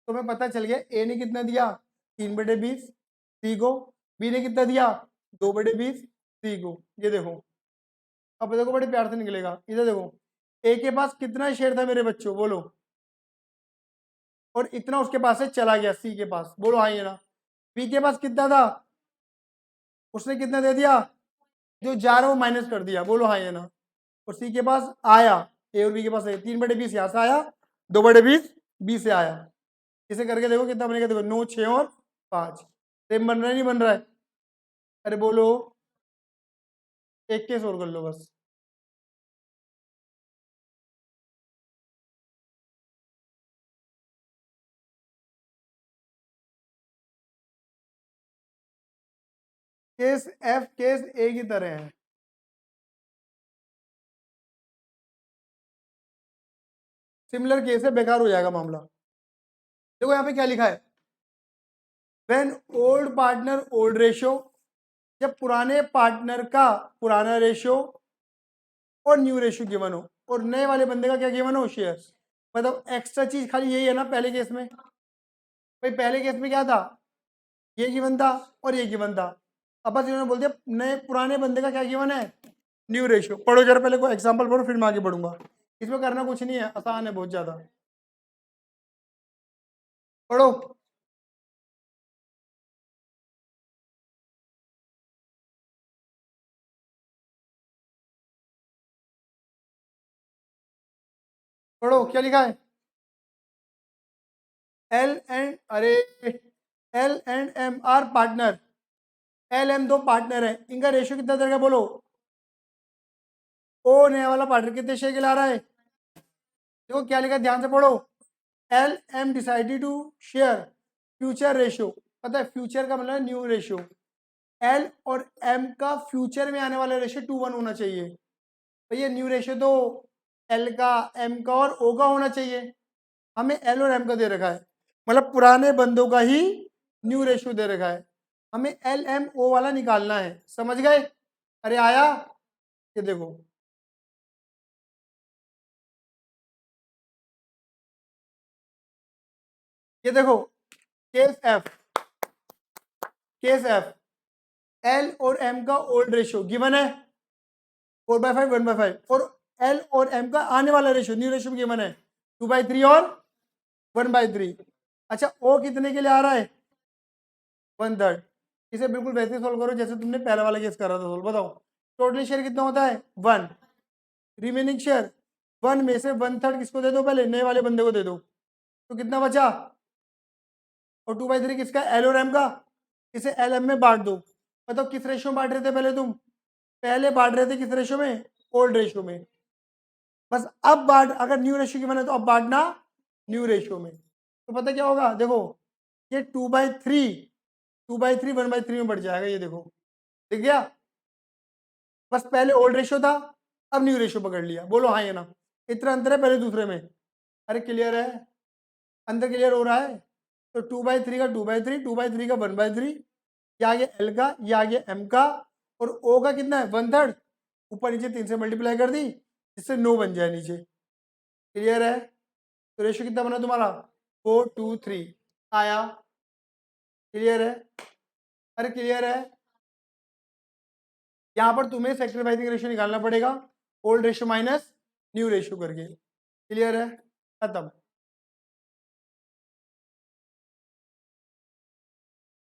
तुम्हें पता चल गया ए ने कितना दिया, 3/20 सी को, बी ने कितना दिया 2/20 सी को। ये देखो, अब देखो बड़े प्यार से निकलेगा, इधर देखो ए के पास कितना शेयर था मेरे बच्चों, बोलो, और इतना उसके पास से चला गया सी के पास, बोलो हाँ ये ना। बी के पास कितना था, उसने कितना दे दिया, जो जा रहा है वो माइनस कर दिया, बोलो हाँ या ना। और सी के पास आया, ए और बी के पास है 3/20 यहाँ से आया, 2/20 बी से आया। इसे करके देखो कितना बनेगा, देखो 9, 6 और 5 सेम बन रहा है नहीं बन रहा है? अरे बोलो, एक केस और कर लो बस। केस एफ केस ए की तरह है। सिमिलर केस है, बेकार हो जाएगा मामला। देखो यहाँ पे क्या लिखा है, when old partner old ratio, जब पुराने पार्टनर का पुराना रेशियो और न्यू रेशियो गिवन हो, और नए वाले बंदे का क्या गिवन हो, शेयर्स। मतलब एक्स्ट्रा चीज खाली यही है ना पहले केस में, भाई पहले केस में क्या था, ये गिवन था और ये गिवन था। अब बस इन्होंने बोल दिया नए पुराने बंदे का क्या गिवन है, न्यू रेशियो। पढ़ो जरा पहले कोई एग्जांपल पढ़ो, फिर मैं आगे बढ़ूंगा। इसमें करना कुछ नहीं है, आसान है बहुत ज्यादा। पढ़ो। पढ़ो क्या लिखा है, एल एंड अरे L and M are partner, L M दो पार्टनर है, इनका रेशियो कितना देगा बोलो। ओ नया वाला पार्टनर कितने शेयर के ला रहा है, देखो क्या लिखा है ध्यान से पढ़ो। L M decided to share future ratio, पता है फ्यूचर का मतलब न्यू रेशियो। एल और एम का फ्यूचर में आने वाला रेशियो 2:1 होना चाहिए। भैया न्यू रेशियो तो एल का, एम का और ओ का होना चाहिए, हमें एल और एम का दे रखा है, मतलब पुराने बंदों का ही न्यू रेशियो दे रखा है, हमें एल एम ओ वाला निकालना है, समझ गए। अरे आया, ये देखो, ये देखो case F, case F, L और एम का ओल्ड रेशियो गिवन है 4/5 1/5, और एल और एम का आने वाला रेशियो न्यू रेशियो गिवन है 2/3 और 1/3। अच्छा ओ कितने के लिए आ रहा है, 1/3। इसे बिल्कुल वैसे सोल्व करो जैसे तुमने पहला वाला केस करा था सोल्व, बताओ टोटल शेयर कितना होता है 1, रिमेनिंग शेयर 1 में से 1/3 किसको दे दो, पहले नए वाले बंदे को दे दो, तो कितना बचा, और 2/3 किसका, एल और एम का, इसे एल एम में बांट दो। बताओ किस रेशियो में बांट रहे थे पहले तुम, पहले बांट रहे थे किस रेशियो में, ओल्ड रेशियो में। बस अब बांट, अगर न्यू रेशियो की बने तो अब बांटना न्यू रेशियो में, तो पता क्या होगा, देखो ये 2/3, 2/3 1/3 में बढ़ जाएगा, ये देखो दिख गया। बस पहले ओल्ड रेशियो था, अब न्यू रेशियो पकड़ लिया, बोलो हाँ या ना। इतना अंतर है पहले दूसरे में, अरे क्लियर है, अंदर क्लियर हो रहा है। तो 2/3 का 2/3, 2/3 का 1/3, ये आ गया एल का, ये आ गया एम का, और ओ का कितना है 1/3, ऊपर नीचे 3 से मल्टीप्लाई कर दी जिससे 9 बन जाए नीचे। क्लियर है, तो रेशियो कितना बना तुम्हारा 4:3 आया। क्लियर है, अरे क्लियर है। यहाँ पर तुम्हें सेक्रीफाइसिंग रेशियो निकालना पड़ेगा, old ratio minus new ratio करके। क्लियर है, खत्म।